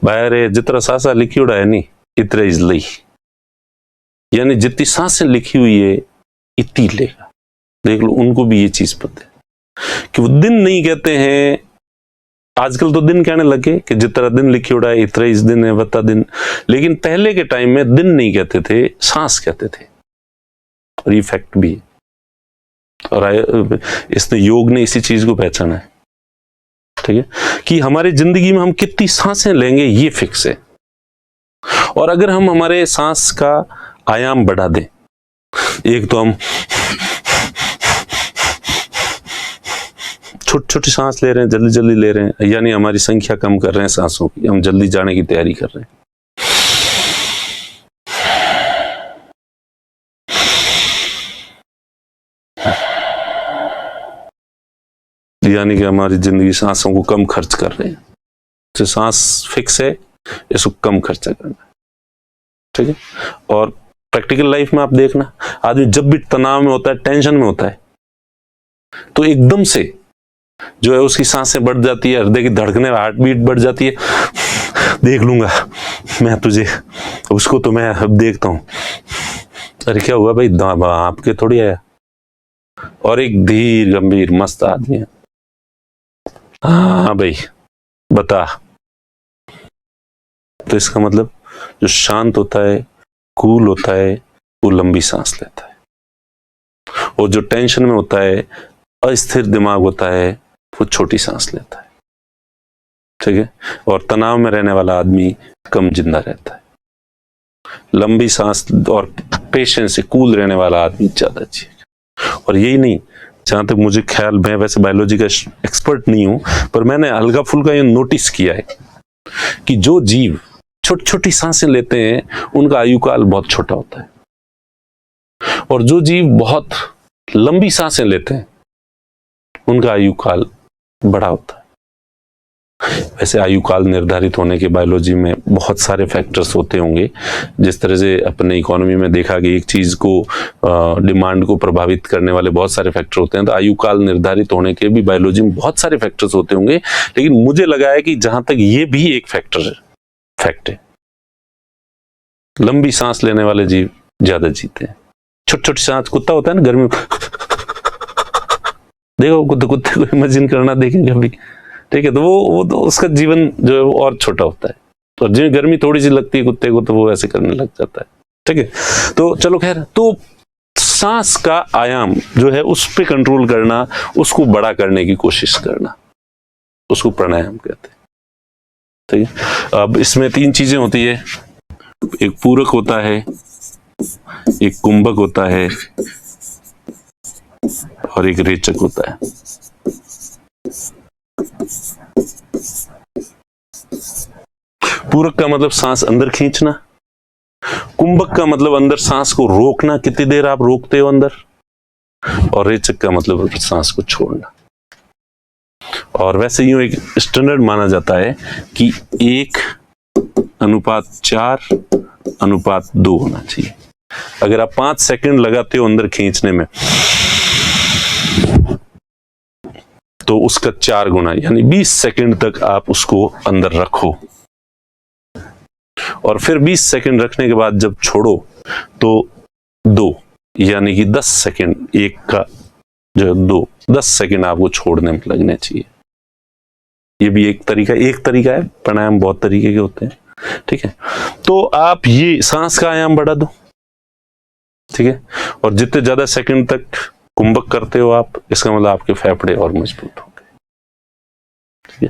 बाहर जितना सांसा लिखी उड़ा है नहीं इतना इज लई, यानी जितनी सांसें लिखी हुई है इतनी लेगा। देख लो, उनको भी ये चीज पता है कि वो दिन नहीं कहते हैं, आजकल तो दिन कहने लगे कि जितना दिन लिखी उड़ा है इतना इस दिन है बता दिन, लेकिन पहले के टाइम में दिन नहीं कहते थे, सांस कहते थे, और ये फैक्ट भी है, और इसने योग ने इसी चीज को पहचाना है। ठीक है, कि हमारी जिंदगी में हम कितनी सांसें लेंगे ये फिक्स है, और अगर हम हमारे सांस का आयाम बढ़ा दें, एक तो हम छोटी छोटी सांस ले रहे हैं, जल्दी जल्दी ले रहे हैं, यानी हमारी संख्या कम कर रहे हैं सांसों की, हम जल्दी जाने की तैयारी कर रहे हैं। यानी कि हमारी जिंदगी सांसों को कम खर्च कर रहे हैं, तो सांस फिक्स है, इसको कम खर्चा करना है। ठीक है, और प्रैक्टिकल लाइफ में आप देखना, आदमी जब भी तनाव में होता है, टेंशन में होता है, तो एकदम से जो है उसकी सांसें बढ़ जाती है, हृदय की धड़कने, हार्ट बीट बढ़ जाती है, देख लूंगा मैं तुझे, उसको तो मैं अब देखता हूं, अरे क्या हुआ भाई, आपके थोड़ी आया, और एक धीर गंभीर मस्त आदमी है, हाँ भाई बता। तो इसका मतलब जो शांत होता है, कूल होता है, वो लंबी सांस लेता है, और जो टेंशन में होता है, अस्थिर दिमाग होता है, वो छोटी सांस लेता है। ठीक है, और तनाव में रहने वाला आदमी कम जिंदा रहता है। लंबी सांस और पेशेंस से कूल रहने वाला आदमी ज्यादा जिएगा। और यही नहीं, जहां तक मुझे ख्याल, मैं वैसे बायोलॉजी का एक्सपर्ट नहीं हूं, पर मैंने हल्का फुल्का ये नोटिस किया है कि जो जीव छोटी छोटी सांसें लेते हैं उनका आयु काल बहुत छोटा होता है, और जो जीव बहुत लंबी सांसें लेते हैं उनका आयु काल बड़ा होता है। वैसे आयु काल निर्धारित होने के बायोलॉजी में बहुत सारे फैक्टर्स होते होंगे, जिस तरह से अपने इकोनॉमी में देखा कि एक चीज को डिमांड को प्रभावित करने वाले बहुत सारे फैक्टर होते हैं, तो आयु काल निर्धारित होने के भी बायोलॉजी में बहुत सारे फैक्टर्स होते होंगे, लेकिन मुझे लगा है कि जहां तक ये भी एक फैक्ट है, लंबी सांस लेने वाले जीव ज्यादा जीते हैं। छोटी छोटी सांस, कुत्ता होता है ना गर्मी में, देखो कुत्ते को इमेजिन करना, देखेंगे अभी। ठीक है, तो वो तो उसका जीवन जो है वो और छोटा होता है, और जिस गर्मी थोड़ी सी लगती है कुत्ते को तो वो ऐसे करने लग जाता है। ठीक है, तो चलो खैर, तो सांस का आयाम जो है उस पे कंट्रोल करना, उसको बड़ा करने की कोशिश करना, उसको प्राणायाम कहते हैं। ठीक है, अब इसमें 3 चीजें होती है, एक पूरक होता है, एक कुंभक होता है, और एक रेचक होता है। पूरक का मतलब सांस अंदर खींचना, कुंभक का मतलब अंदर सांस को रोकना, कितनी देर आप रोकते हो अंदर, और रेचक का मतलब सांस को छोड़ना। और वैसे यूं एक स्टैंडर्ड माना जाता है कि 1:4:2 होना चाहिए। अगर आप 5 सेकंड लगाते हो अंदर खींचने में, तो उसका 4 गुना यानी 20 सेकंड तक आप उसको अंदर रखो, और फिर 20 सेकंड रखने के बाद जब छोड़ो तो 2 यानी कि 10 सेकंड, एक का जो 10 सेकंड आपको छोड़ने में लगने चाहिए। ये भी एक तरीका है। प्राणायाम बहुत तरीके के होते हैं, ठीक है। तो आप ये सांस का आयाम बढ़ा दो, ठीक है, और जितने ज्यादा सेकंड तक कुंभक करते हो आप, इसका मतलब आपके फेफड़े और मजबूत होंगे, ठीक है।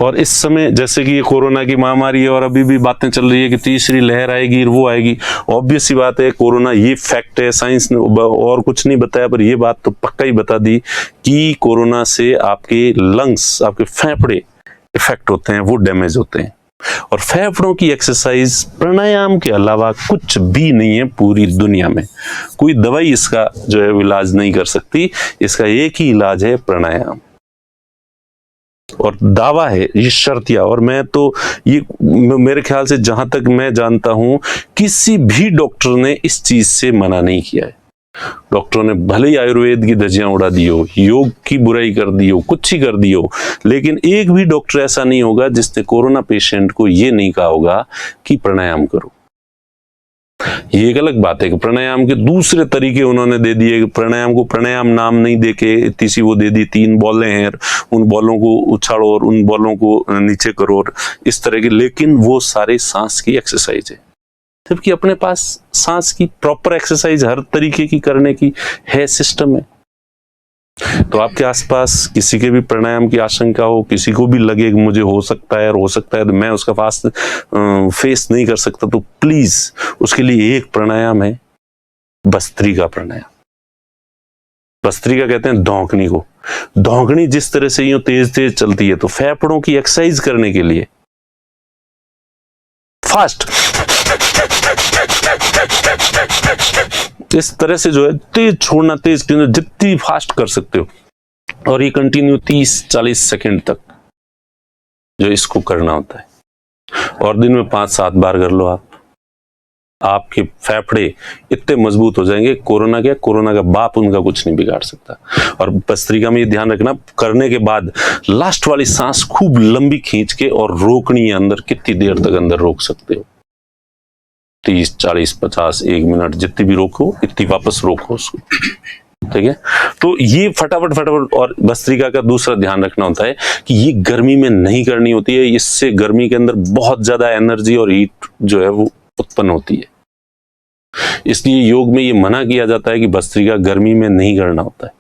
और इस समय जैसे कि ये कोरोना की महामारी है और अभी भी बातें चल रही है कि तीसरी लहर आएगी, वो आएगी। ऑब्वियस सी बात है, कोरोना ये फैक्ट है, साइंस ने और कुछ नहीं बताया, पर ये बात तो पक्का ही बता दी कि कोरोना से आपके लंग्स, आपके फेफड़े इफेक्ट होते हैं, वो डैमेज होते हैं। और फेफड़ों की एक्सरसाइज प्राणायाम के अलावा कुछ भी नहीं है पूरी दुनिया में। कोई दवाई इसका जो है इलाज नहीं कर सकती, इसका एक ही इलाज है प्राणायाम। और दावा है ये शर्तिया, और मैं तो ये मेरे ख्याल से जहां तक मैं जानता हूं, किसी भी डॉक्टर ने इस चीज से मना नहीं किया है। डॉक्टरों ने भले ही आयुर्वेद की धज्जियां उड़ा दी हो, योग की बुराई कर दी हो, कुछ ही कर दी हो, लेकिन एक भी डॉक्टर ऐसा नहीं होगा जिसने कोरोना पेशेंट को ये नहीं कहा होगा कि प्राणायाम करो। ये एक अलग बात है कि प्राणायाम के दूसरे तरीके उन्होंने दे दिए, कि प्राणायाम को प्राणायाम नाम नहीं देके इतनी सी वो दे दी, 3 बॉलें हैं, उन बॉलों को उछाड़ो और उन बॉलों को नीचे करो और इस तरह के, लेकिन वो सारे सांस की एक्सरसाइज है। जबकि अपने पास सांस की प्रॉपर एक्सरसाइज हर तरीके की करने की है, सिस्टम है। तो आपके आसपास किसी के भी प्राणायाम की आशंका हो, किसी को भी लगे कि मुझे हो सकता है तो मैं उसका फास्ट फेस नहीं कर सकता, तो प्लीज उसके लिए एक प्राणायाम है, भस्त्रिका प्राणायाम। भस्त्रिका कहते हैं धौंकनी को। धौंकनी जिस तरह से यूं तेज तेज चलती है, तो फेफड़ों की एक्सरसाइज करने के लिए फास्ट इस तरह से जो है तेज छोड़ना, तेज जितनी फास्ट कर सकते हो, और ये कंटिन्यू 30-40 सेकंड तक जो इसको करना होता है, और दिन में 5-7 बार कर लो आप। आपके फेफड़े इतने मजबूत हो जाएंगे, कोरोना का बाप उनका कुछ नहीं बिगाड़ सकता। और भस्त्रिका में ये ध्यान रखना, करने के बाद लास्ट वाली सांस खूब लंबी खींच के और रोकनी है अंदर, कितनी देर तक अंदर रोक सकते हो, 30, 40, 50, 1 मिनट, जितनी भी रोको इतनी वापस रोको उसको, ठीक है। तो ये फटाफट। और भस्त्रिका का दूसरा ध्यान रखना होता है कि ये गर्मी में नहीं करनी होती है, इससे गर्मी के अंदर बहुत ज्यादा एनर्जी और हीट जो है वो उत्पन्न होती है। इसलिए योग में ये मना किया जाता है कि भस्त्रिका गर्मी में नहीं करना होता है,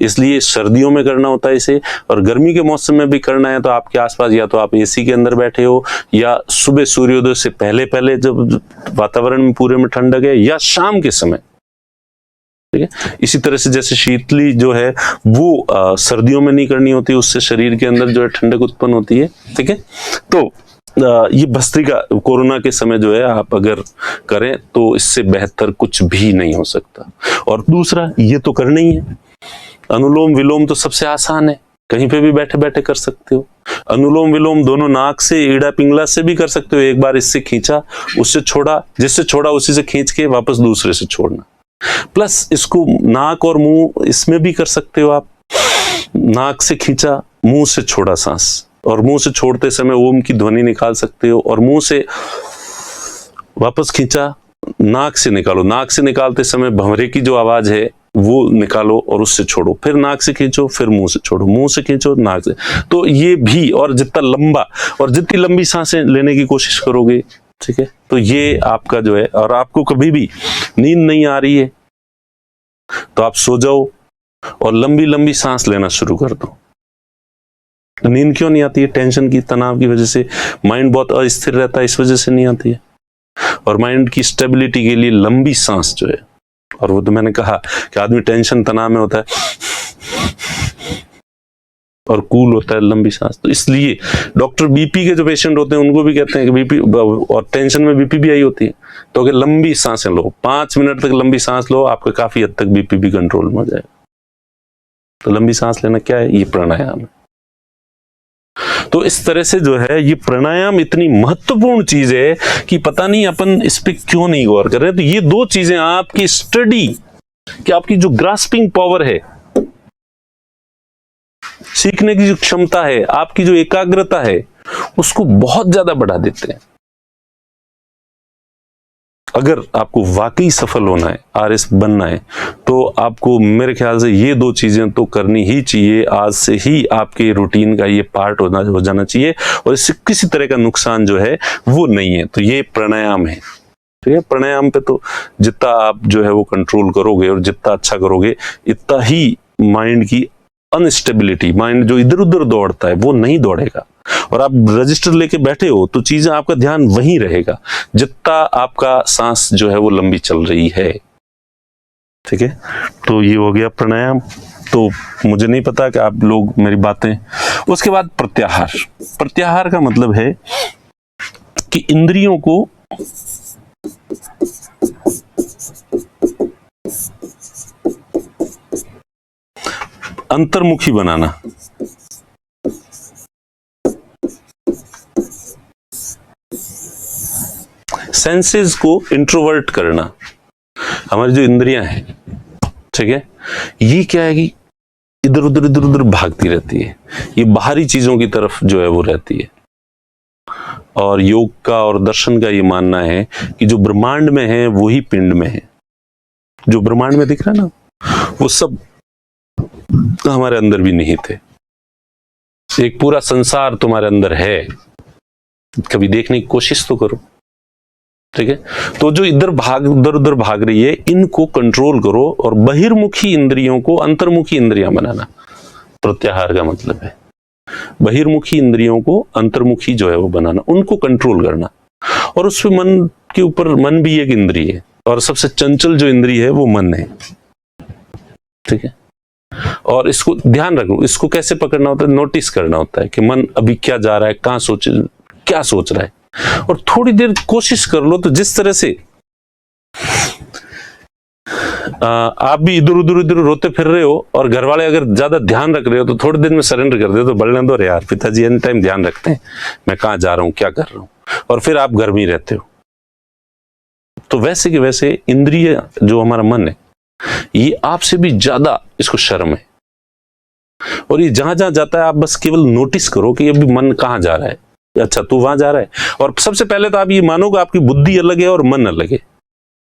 इसलिए सर्दियों में करना होता है इसे। और गर्मी के मौसम में भी करना है तो आपके आसपास या तो आप एसी के अंदर बैठे हो, या सुबह सूर्योदय से पहले जब वातावरण में पूरे में ठंडक है, या शाम के समय, ठीक है। इसी तरह से जैसे शीतली जो है वो सर्दियों में नहीं करनी होती, उससे शरीर के अंदर जो है ठंडक उत्पन्न होती है, ठीक है। तो ये भस्त्रिका कोरोना के समय जो है आप अगर करें तो इससे बेहतर कुछ भी नहीं हो सकता। और दूसरा ये तो करना ही है, अनुलोम विलोम तो सबसे आसान है, कहीं पे भी बैठे बैठे कर सकते हो। अनुलोम विलोम दोनों नाक से, ईड़ा पिंगला से भी कर सकते हो। एक बार इससे खींचा, उससे छोड़ा, जिससे छोड़ा उसी से खींच के वापस दूसरे से छोड़ना। प्लस इसको नाक और मुंह इसमें भी कर सकते हो आप। नाक से खींचा, मुंह से छोड़ा सांस, और मुंह से छोड़ते समय ओम की ध्वनि निकाल सकते हो, और मुंह से वापस खींचा, नाक से निकालो। नाक से निकालते समय भंवरे की जो आवाज है वो निकालो और उससे छोड़ो, फिर नाक से खींचो, फिर मुंह से छोड़ो, मुंह से खींचो, नाक से। तो ये भी, और जितना लंबा और जितनी लंबी सांसें लेने की कोशिश करोगे, ठीक है, तो ये आपका जो है। और आपको कभी भी नींद नहीं आ रही है तो आप सो जाओ और लंबी लंबी सांस लेना शुरू कर दो। नींद क्यों नहीं आती है? टेंशन की, तनाव की वजह से। माइंड बहुत अस्थिर रहता है, इस वजह से नहीं आती है। और माइंड की स्टेबिलिटी के लिए लंबी सांस जो है, और वो तो मैंने कहा कि आदमी टेंशन तनाव में होता है और कूल होता है लंबी सांस। तो इसलिए डॉक्टर बीपी के जो पेशेंट होते हैं उनको भी कहते हैं कि बीपी और टेंशन में बीपी भी आई होती है, तो अगर लंबी सांसें लो, 5 मिनट तक लंबी सांस लो, आपका काफी हद तक बीपी भी कंट्रोल में हो जाएगा। तो लंबी सांस लेना क्या है? ये प्राणायाम है। तो इस तरह से जो है ये प्राणायाम इतनी महत्वपूर्ण चीज है कि पता नहीं अपन इस पे क्यों नहीं गौर कर रहे। तो ये दो चीजें आपकी स्टडी कि आपकी जो ग्रास्पिंग पावर है, सीखने की जो क्षमता है, आपकी जो एकाग्रता है, उसको बहुत ज्यादा बढ़ा देते हैं। अगर आपको वाकई सफल होना है, आरएस बनना है, तो आपको मेरे ख्याल से ये दो चीजें तो करनी ही चाहिए। आज से ही आपके रूटीन का ये पार्ट हो जाना चाहिए और इससे किसी तरह का नुकसान जो है वो नहीं है। तो ये प्राणायाम है। ठीक है, प्राणायाम पे तो जितना आप जो है वो कंट्रोल करोगे और जितना अच्छा करोगे, इतना ही माइंड की अनस्टेबिलिटी, माइंड जो इधर उधर दौड़ता है वो नहीं दौड़ेगा। और आप रजिस्टर लेके बैठे हो तो चीजें, आपका ध्यान वहीं रहेगा जितना आपका सांस जो है वो लंबी चल रही है। ठीक है, तो ये हो गया प्राणायाम। तो मुझे नहीं पता कि आप लोग मेरी बातें। उसके बाद प्रत्याहार। प्रत्याहार का मतलब है कि इंद्रियों को अंतर्मुखी बनाना। सेंसेस को इंट्रोवर्ट करना। हमारी जो इंद्रियां हैं, ठीक है, ये क्या है कि इधर उधर भागती रहती है, ये बाहरी चीजों की तरफ जो है वो रहती है। और योग का और दर्शन का ये मानना है कि जो ब्रह्मांड में है वो ही पिंड में है। जो ब्रह्मांड में दिख रहा है ना, वो सब हमारे अंदर भी निहित है। एक पूरा संसार तुम्हारे अंदर है, कभी देखने की कोशिश तो करो। ठीक है, तो जो इधर उधर भाग रही है, इनको कंट्रोल करो और बहिर्मुखी इंद्रियों को अंतर्मुखी इंद्रियां बनाना प्रत्याहार का मतलब है। बहिर्मुखी इंद्रियों को अंतर्मुखी जो है वो बनाना, उनको कंट्रोल करना। और उसमें मन के ऊपर, मन भी एक इंद्रिय है और सबसे चंचल जो इंद्रिय है वो मन है। ठीक है, और इसको ध्यान रखो, इसको कैसे पकड़ना होता है? नोटिस करना होता है कि मन अभी क्या जा रहा है, कहां क्या सोच रहा है। और थोड़ी देर कोशिश कर लो तो जिस तरह से आप भी इधर उधर रोते फिर रहे हो और घर वाले अगर ज्यादा ध्यान रख रहे हो तो थोड़ी देर में सरेंडर कर दे तो बढ़ने दो रे यार, पिताजी एनी टाइम ध्यान रखते हैं मैं कहां जा रहा हूं, क्या कर रहा हूं, और फिर आप घर में ही रहते हो। तो वैसे के वैसे इंद्रिय जो हमारा मन है, ये आपसे भी ज्यादा इसको शर्म है। और ये जहां जहां जाता है आप बस केवल नोटिस करो कि अभी मन कहां जा रहा है। अच्छा, तू वहां जा रहा है। और सबसे पहले तो आप ये मानो कि आपकी बुद्धि अलग है और मन अलग है,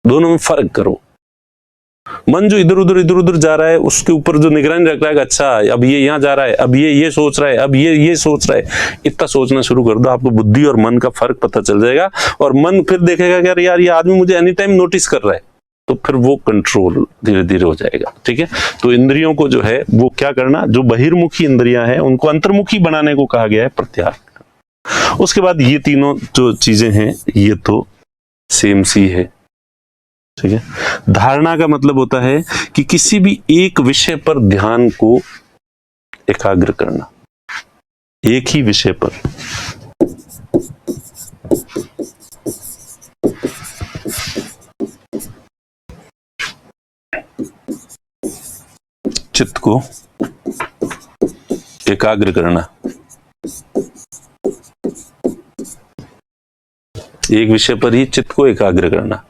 दोनों में फर्क करो। मन जो इधर उधर जा रहा है, उसके ऊपर जो निगरानी रख रहा है कि अच्छा अब ये यहां जा रहा है, अब ये सोच रहा है, अब ये सोच रहा है, इतना सोचना शुरू कर दो, आपको बुद्धि और मन का फर्क पता चल जाएगा। और मन फिर देखेगा कि यार ये आदमी मुझे एनी टाइम नोटिस कर रहा है, तो फिर वो कंट्रोल धीरे धीरे हो जाएगा। ठीक है, तो इंद्रियों को जो है वो क्या करना, जो बहिर्मुखी इंद्रियां हैं उनको अंतर्मुखी बनाने को कहा गया है प्रत्याहार। उसके बाद ये तीनों जो चीजें हैं ये तो सेम सी है। ठीक है, धारणा का मतलब होता है कि किसी भी एक विषय पर ध्यान को एकाग्र करना, एक ही विषय पर। चित्त को एकाग्र करना, एक विषय पर ही चित्त को एकाग्र करना।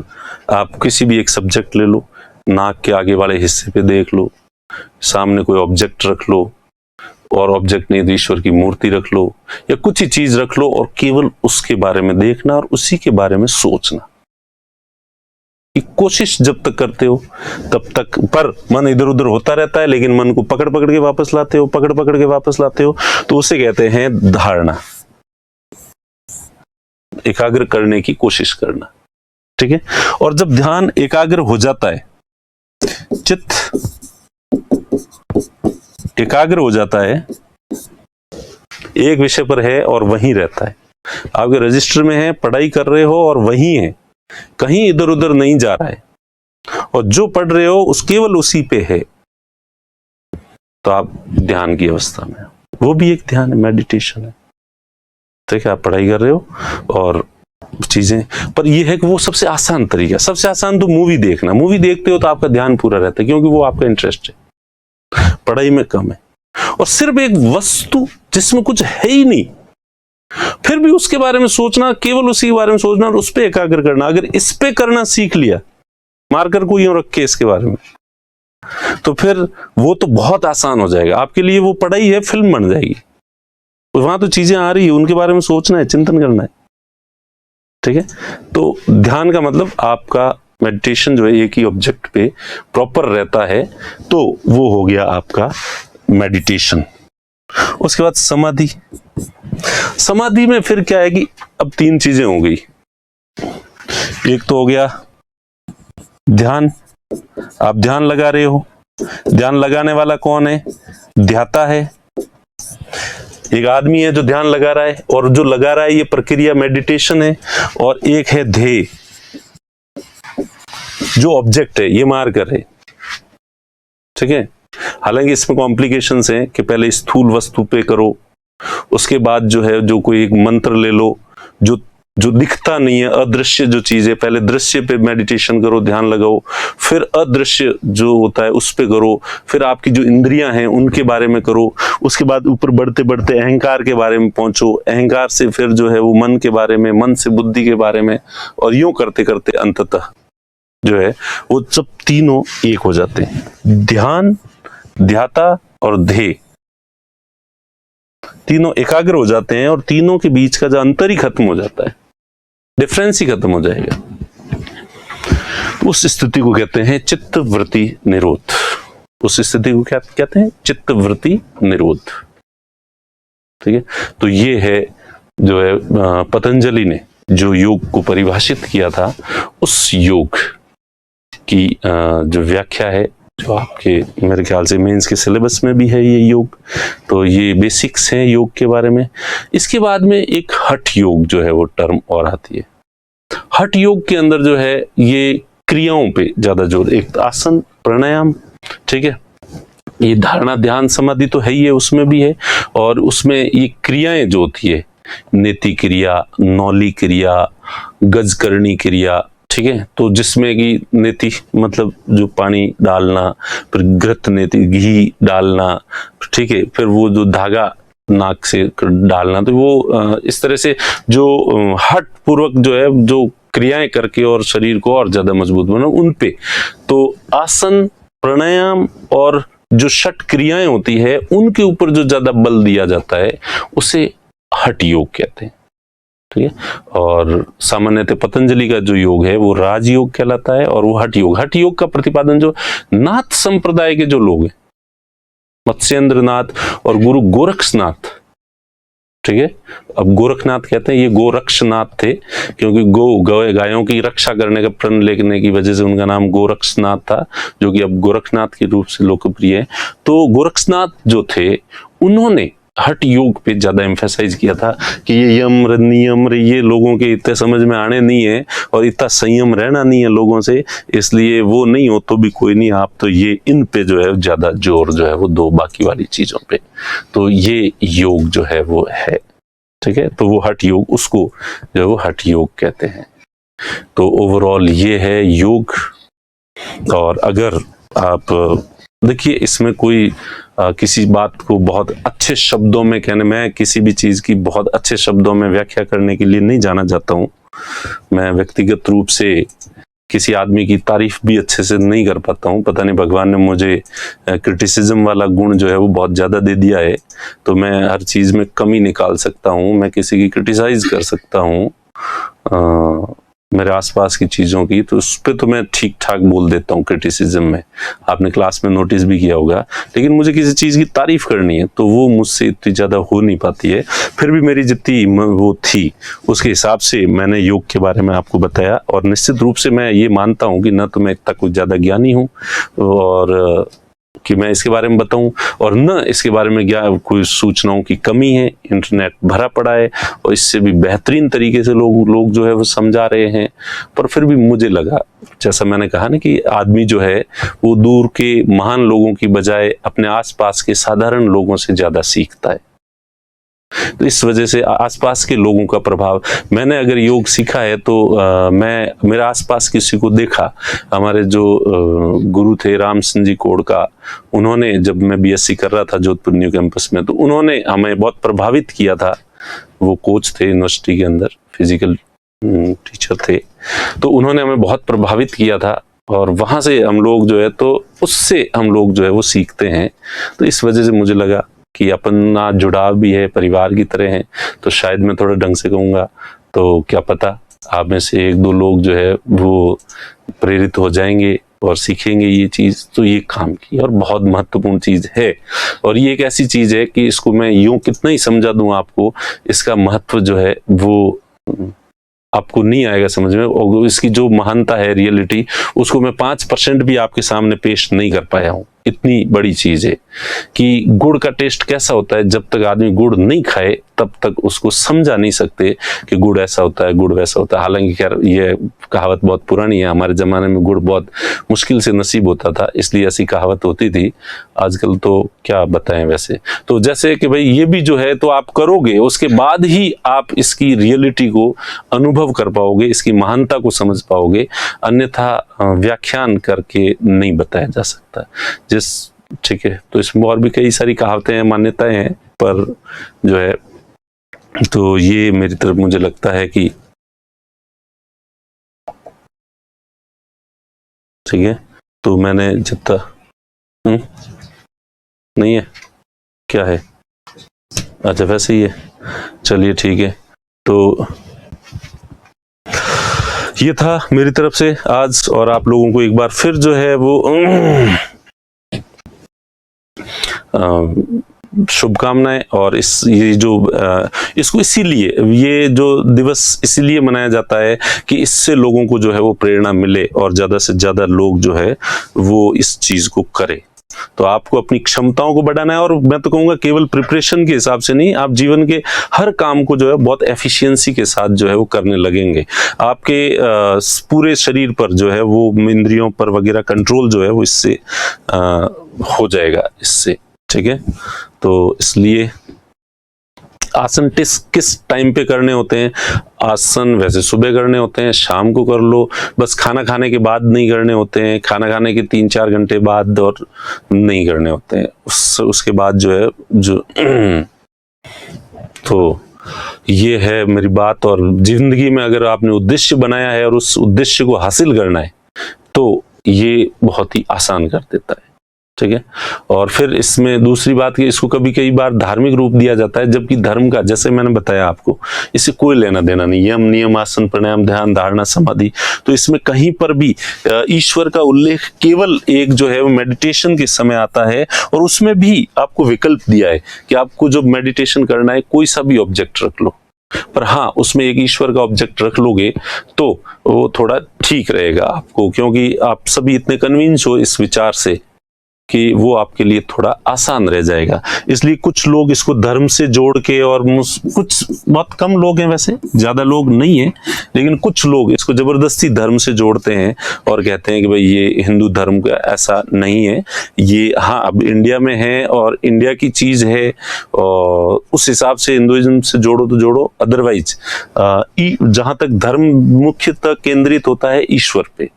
आप किसी भी एक सब्जेक्ट ले लो, नाक के आगे वाले हिस्से पे देख लो, सामने कोई ऑब्जेक्ट रख लो, और ऑब्जेक्ट नहीं तो ईश्वर की मूर्ति रख लो या कुछ ही चीज रख लो और केवल उसके बारे में देखना और उसी के बारे में सोचना। कोशिश जब तक करते हो तब तक, पर मन इधर उधर होता रहता है, लेकिन मन को पकड़ के वापस लाते हो, पकड़ के वापस लाते हो, तो उसे कहते हैं धारणा, एकाग्र करने की कोशिश करना। ठीक है, और जब ध्यान एकाग्र हो जाता है, चित्त एकाग्र हो जाता है, एक विषय पर है और वहीं रहता है, आपके रजिस्टर में है, पढ़ाई कर रहे हो और वहीं है, कहीं इधर उधर नहीं जा रहा है, और जो पढ़ रहे हो उस केवल उसी पे है, तो आप ध्यान की अवस्था में, वो भी एक ध्यान है, मेडिटेशन है। ठीक है, आप पढ़ाई कर रहे हो और चीजें, पर यह है कि वो सबसे आसान तरीका, सबसे आसान तो मूवी देखना। मूवी देखते हो तो आपका ध्यान पूरा रहता है क्योंकि वो आपका इंटरेस्ट है। पढ़ाई में कम है, और सिर्फ एक वस्तु जिसमें कुछ है ही नहीं, फिर भी उसके बारे में सोचना, केवल उसी के बारे में सोचना और उस पर एकाग्र करना। अगर इस पे करना सीख लिया, मार्कर को यूं रख के इसके बारे में, तो फिर वो तो बहुत आसान हो जाएगा आपके लिए। वो पढ़ाई है, फिल्म बन जाएगी। वहां तो चीजें आ रही है, उनके बारे में सोचना है, चिंतन करना है। ठीक है, तो ध्यान का मतलब आपका मेडिटेशन जो है एक ही ऑब्जेक्ट पे प्रॉपर रहता है, तो वो हो गया आपका मेडिटेशन। उसके बाद समाधि। समाधि में फिर क्या है कि अब तीन चीजें हो गई। एक तो हो गया ध्यान, आप ध्यान लगा रहे हो। ध्यान लगाने वाला कौन है? ध्याता है। एक आदमी है जो ध्यान लगा रहा है, और जो लगा रहा है ये प्रक्रिया मेडिटेशन है। और एक है ध्येय, जो ऑब्जेक्ट है, ये मार्कर है। ठीक है, हालांकि इसमें कॉम्प्लिकेशंस हैं कि पहले स्थूल वस्तु पे करो, उसके बाद जो है जो कोई एक मंत्र ले लो जो दिखता नहीं है, अदृश्य जो चीज है, पहले दृश्य पे मेडिटेशन करो, ध्यान लगाओ, फिर अदृश्य जो होता है उस पे करो, फिर आपकी जो इंद्रियां हैं उनके बारे में करो, उसके बाद ऊपर बढ़ते बढ़ते अहंकार के बारे में पहुंचो, अहंकार से फिर जो है वो मन के बारे में, मन से बुद्धि के बारे में, और यूं करते करते अंततः जो है वो सब तीनों एक हो जाते हैं। ध्यान, ध्याता और ध्येय, तीनों एकाग्र हो जाते हैं, और तीनों के बीच का जो अंतर ही खत्म हो जाता है, डिफरेंस ही खत्म हो जाएगा। उस स्थिति को कहते हैं चित्त वृत्ति निरोध। उस स्थिति को क्या कहते हैं? चित्त वृत्ति निरोध। ठीक है, तो ये है जो है पतंजलि ने जो योग को परिभाषित किया था, उस योग की जो व्याख्या है, जो आपके मेरे ख्याल से मेंस के सिलेबस में भी है ये योग। तो ये बेसिक्स हैं योग के बारे में। इसके बाद में एक हठ योग जो है वो टर्म और आती है। हठ योग के अंदर जो है ये क्रियाओं पे ज्यादा जोर, एक आसन, प्राणायाम, ठीक है, ये धारणा, ध्यान, समाधि तो है ही है, उसमें भी है, और उसमें ये क्रियाएं जो होती है, नेति क्रिया, नौली क्रिया, गजकरणी क्रिया, ठीक है, तो जिसमें कि नेति मतलब जो पानी डालना, फिर घृत नेति घी डालना, ठीक है, फिर वो जो धागा नाक से डालना, तो वो इस तरह से जो हठ पूर्वक जो है जो क्रियाएं करके और शरीर को और ज्यादा मजबूत बना, उन पे तो आसन, प्राणायाम और जो षट क्रियाएं होती है उनके ऊपर जो ज्यादा बल दिया जाता है उसे हठ योग कहते हैं। ठीक है, और सामान्यतः पतंजलि का जो योग है वो राजयोग कहलाता है, और वो हठ योग। हठ योग का प्रतिपादन जो नाथ संप्रदाय के जो लोग हैं, मत्स्येंद्र नाथ और गुरु गोरक्षनाथ, ठीक है, अब गोरखनाथ कहते हैं, ये गोरक्षनाथ थे, क्योंकि गायों की रक्षा करने का प्रण लेने की वजह से उनका नाम गोरक्षनाथ था, जो कि अब गोरखनाथ के रूप से लोकप्रिय है। तो गोरक्षनाथ जो थे उन्होंने हठ योग पे ज्यादा एम्फेसाइज किया था कि ये यम नियम ये लोगों के इतने समझ में आने नहीं है, और इतना संयम रहना नहीं है लोगों से, इसलिए वो नहीं हो तो भी कोई नहीं, आप तो ये इन पे जो है ज्यादा जोर जो है वो दो बाकी वाली चीजों पे। तो ये योग जो है वो है, ठीक है, तो वो हठ योग, उसको जो है वो हठ योग कहते हैं। तो ओवरऑल ये है योग। और अगर आप देखिए, इसमें कोई किसी बात को बहुत अच्छे शब्दों में कहने, मैं किसी भी चीज की बहुत अच्छे शब्दों में व्याख्या करने के लिए नहीं जाना चाहता हूँ। मैं व्यक्तिगत रूप से किसी आदमी की तारीफ भी अच्छे से नहीं कर पाता हूँ। पता नहीं भगवान ने मुझे क्रिटिसिज्म वाला गुण जो है वो बहुत ज्यादा दे दिया है, तो मैं हर चीज में कमी निकाल सकता हूँ, मैं किसी की क्रिटिसाइज कर सकता हूँ मेरे आसपास की चीजों की, तो उस पर तो मैं ठीक ठाक बोल देता हूँ क्रिटिसिज्म में, आपने क्लास में नोटिस भी किया होगा। लेकिन मुझे किसी चीज की तारीफ करनी है तो वो मुझसे इतनी ज्यादा हो नहीं पाती है। फिर भी मेरी जितनी वो थी उसके हिसाब से मैंने योग के बारे में आपको बताया, और निश्चित रूप से मैं ये मानता हूँ कि न तो मैं इतना कुछ ज्यादा ज्ञानी हूँ और कि मैं इसके बारे में बताऊं, और न इसके बारे में कोई सूचनाओं की कमी है। इंटरनेट भरा पड़ा है और इससे भी बेहतरीन तरीके से लोग जो है वो समझा रहे हैं। पर फिर भी मुझे लगा, जैसा मैंने कहा ना, कि आदमी जो है वो दूर के महान लोगों की बजाय अपने आसपास के साधारण लोगों से ज्यादा सीखता है। तो इस वजह से आसपास के लोगों का प्रभाव, मैंने अगर योग सीखा है तो मैं मेरा आसपास किसी को देखा, हमारे जो गुरु थे राम सिंह जी कोड़का, उन्होंने जब मैं बीएससी कर रहा था जोधपुर न्यू कैंपस में, तो उन्होंने हमें बहुत प्रभावित किया था। वो कोच थे यूनिवर्सिटी के अंदर, फिजिकल टीचर थे, तो उन्होंने हमें बहुत प्रभावित किया था और वहां से हम लोग जो है, तो उससे हम लोग जो है वो सीखते हैं। तो इस वजह से मुझे लगा कि अपना जुड़ाव भी है, परिवार की तरह है, तो शायद मैं थोड़ा ढंग से कहूँगा तो क्या पता आप में से एक दो लोग जो है वो प्रेरित हो जाएंगे और सीखेंगे ये चीज। तो ये काम की और बहुत महत्वपूर्ण चीज है, और ये एक ऐसी चीज है कि इसको मैं यूं कितना ही समझा दूं आपको, इसका महत्व जो है वो आपको नहीं आएगा समझ में, और इसकी जो महानता है, रियलिटी, उसको मैं 5% भी आपके सामने पेश नहीं कर पाया हूं। इतनी बड़ी चीज है कि गुड़ का टेस्ट कैसा होता है, जब तक आदमी गुड़ नहीं खाए तब तक उसको समझा नहीं सकते कि गुड़ ऐसा होता है, गुड़ वैसा होता है। हालांकि खैर ये कहावत बहुत पुरानी है, हमारे जमाने में गुड़ बहुत मुश्किल से नसीब होता था, इसलिए ऐसी कहावत होती थी। आजकल तो क्या बताएं वैसे। तो जैसे कि भाई ये भी जो है तो आप करोगे, उसके बाद ही आप इसकी रियलिटी को अनुभव कर पाओगे, इसकी महानता को समझ पाओगे, अन्यथा व्याख्यान करके नहीं बताया जा सकता। ठीक है, तो इसमें और भी कई सारी कहावतें हैं, मान्यताएं हैं, पर जो है तो ये मेरी तरफ मुझे लगता है कि ठीक है। तो मैंने जितना नहीं है, क्या है, अच्छा वैसे ही है, चलिए ठीक है। तो ये था मेरी तरफ से आज, और आप लोगों को एक बार फिर जो है वो शुभकामनाएं। और ये जो इसको इसीलिए, ये जो दिवस इसीलिए मनाया जाता है कि इससे लोगों को जो है वो प्रेरणा मिले और ज्यादा से ज्यादा लोग जो है वो इस चीज को करें। तो आपको अपनी क्षमताओं को बढ़ाना है, और मैं तो कहूंगा केवल प्रिपरेशन के हिसाब से नहीं, आप जीवन के हर काम को जो है बहुत एफिशिएंसी के साथ जो है वो करने लगेंगे। आपके पूरे शरीर पर जो है वो इंद्रियों पर वगैरह कंट्रोल जो है वो इससे हो जाएगा इससे, ठीक है। तो इसलिए आसन किस टाइम पे करने होते हैं, आसन वैसे सुबह करने होते हैं, शाम को कर लो, बस खाना खाने के बाद नहीं करने होते हैं, खाना खाने के 3-4 घंटे बाद और नहीं करने होते हैं, उसके बाद जो है जो तो ये है मेरी बात। और जिंदगी में अगर आपने उद्देश्य बनाया है और उस उद्देश्य को हासिल करना है तो ये बहुत ही आसान कर देता है, ठीक है। और फिर इसमें दूसरी बात कि इसको कई बार धार्मिक रूप दिया जाता है, जबकि धर्म का, जैसे मैंने बताया आपको, इससे कोई लेना देना नहीं। यम नियम आसन प्राणायाम ध्यान धारणा समाधि, तो इसमें कहीं पर भी ईश्वर का उल्लेख केवल एक जो है वो मेडिटेशन के समय आता है, और उसमें भी आपको विकल्प दिया है कि आपको जो मेडिटेशन करना है कोई सा भी ऑब्जेक्ट रख लो, पर हाँ उसमें एक ईश्वर का ऑब्जेक्ट रख लोगे तो वो थोड़ा ठीक रहेगा आपको, क्योंकि आप सभी इतने कन्विंस हो इस विचार से कि वो आपके लिए थोड़ा आसान रह जाएगा। इसलिए कुछ लोग इसको धर्म से जोड़ के, और कुछ बहुत कम लोग हैं, वैसे ज्यादा लोग नहीं हैं, लेकिन कुछ लोग इसको जबरदस्ती धर्म से जोड़ते हैं और कहते हैं कि भाई ये हिंदू धर्म का, ऐसा नहीं है ये। हाँ अब इंडिया में है और इंडिया की चीज है, और उस हिसाब से हिंदुइज्म से जोड़ो तो जोड़ो, अदरवाइज जहां तक धर्म मुख्यतः केंद्रित होता है ईश्वर पे,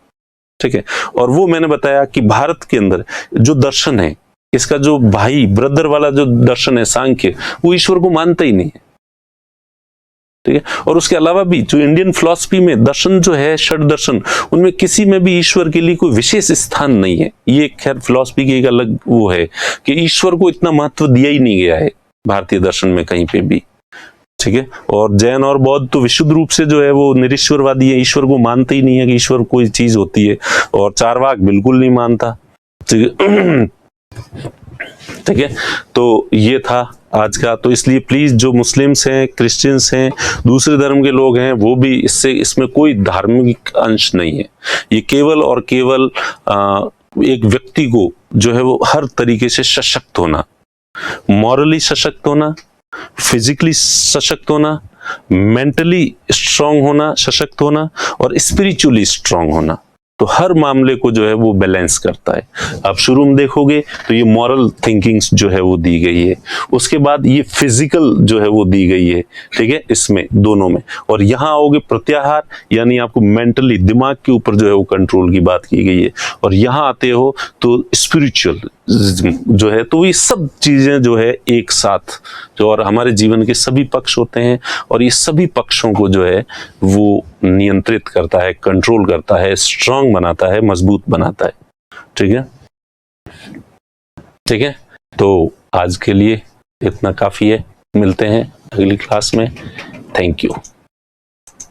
ठीक है। और वो मैंने बताया कि भारत के अंदर जो दर्शन है, इसका जो भाई ब्रदर वाला जो दर्शन है सांख्य, वो ईश्वर को मानता ही नहीं है, ठीक है। और उसके अलावा भी जो इंडियन फिलॉसफी में दर्शन जो है, षड दर्शन, उनमें किसी में भी ईश्वर के लिए कोई विशेष स्थान नहीं है। ये खैर फिलॉसफी की एक अलग वो है कि ईश्वर को इतना महत्व दिया ही नहीं गया है भारतीय दर्शन में कहीं पे भी, ठीक है। और जैन और बौद्ध तो विशुद्ध रूप से जो है वो निरीश्वरवादी है, ईश्वर को मानते ही नहीं है कि ईश्वर कोई चीज होती है। और चारवाक बिल्कुल नहीं मानता, ठीक है। तो ये था आज का। तो इसलिए प्लीज जो मुस्लिम्स हैं, क्रिश्चियंस हैं, दूसरे धर्म के लोग हैं, वो भी इसमें कोई धार्मिक अंश नहीं है। ये केवल और केवल एक व्यक्ति को जो है वो हर तरीके से सशक्त होना, मॉरली सशक्त होना, फिजिकली सशक्त होना, मेंटली स्ट्रांग होना, सशक्त होना, और स्पिरिचुअली स्ट्रांग होना, तो हर मामले को जो है वो बैलेंस करता है। आप शुरू में देखोगे तो ये मॉरल थिंकिंग्स जो है वो दी गई है, उसके बाद ये फिजिकल जो है वो दी गई है, ठीक है, इसमें दोनों में। और यहाँ आओगे प्रत्याहार, यानी आपको मेंटली दिमाग के ऊपर जो है वो कंट्रोल की बात की गई है। और यहाँ आते हो तो स्पिरिचुअल जो है, तो ये सब चीजें जो है एक साथ जो, और हमारे जीवन के सभी पक्ष होते हैं, और ये सभी पक्षों को जो है वो नियंत्रित करता है, कंट्रोल करता है, स्ट्रांग बनाता है, मजबूत बनाता है। ठीक है, ठीक है। तो आज के लिए इतना काफी है, मिलते हैं अगली क्लास में। Thank you.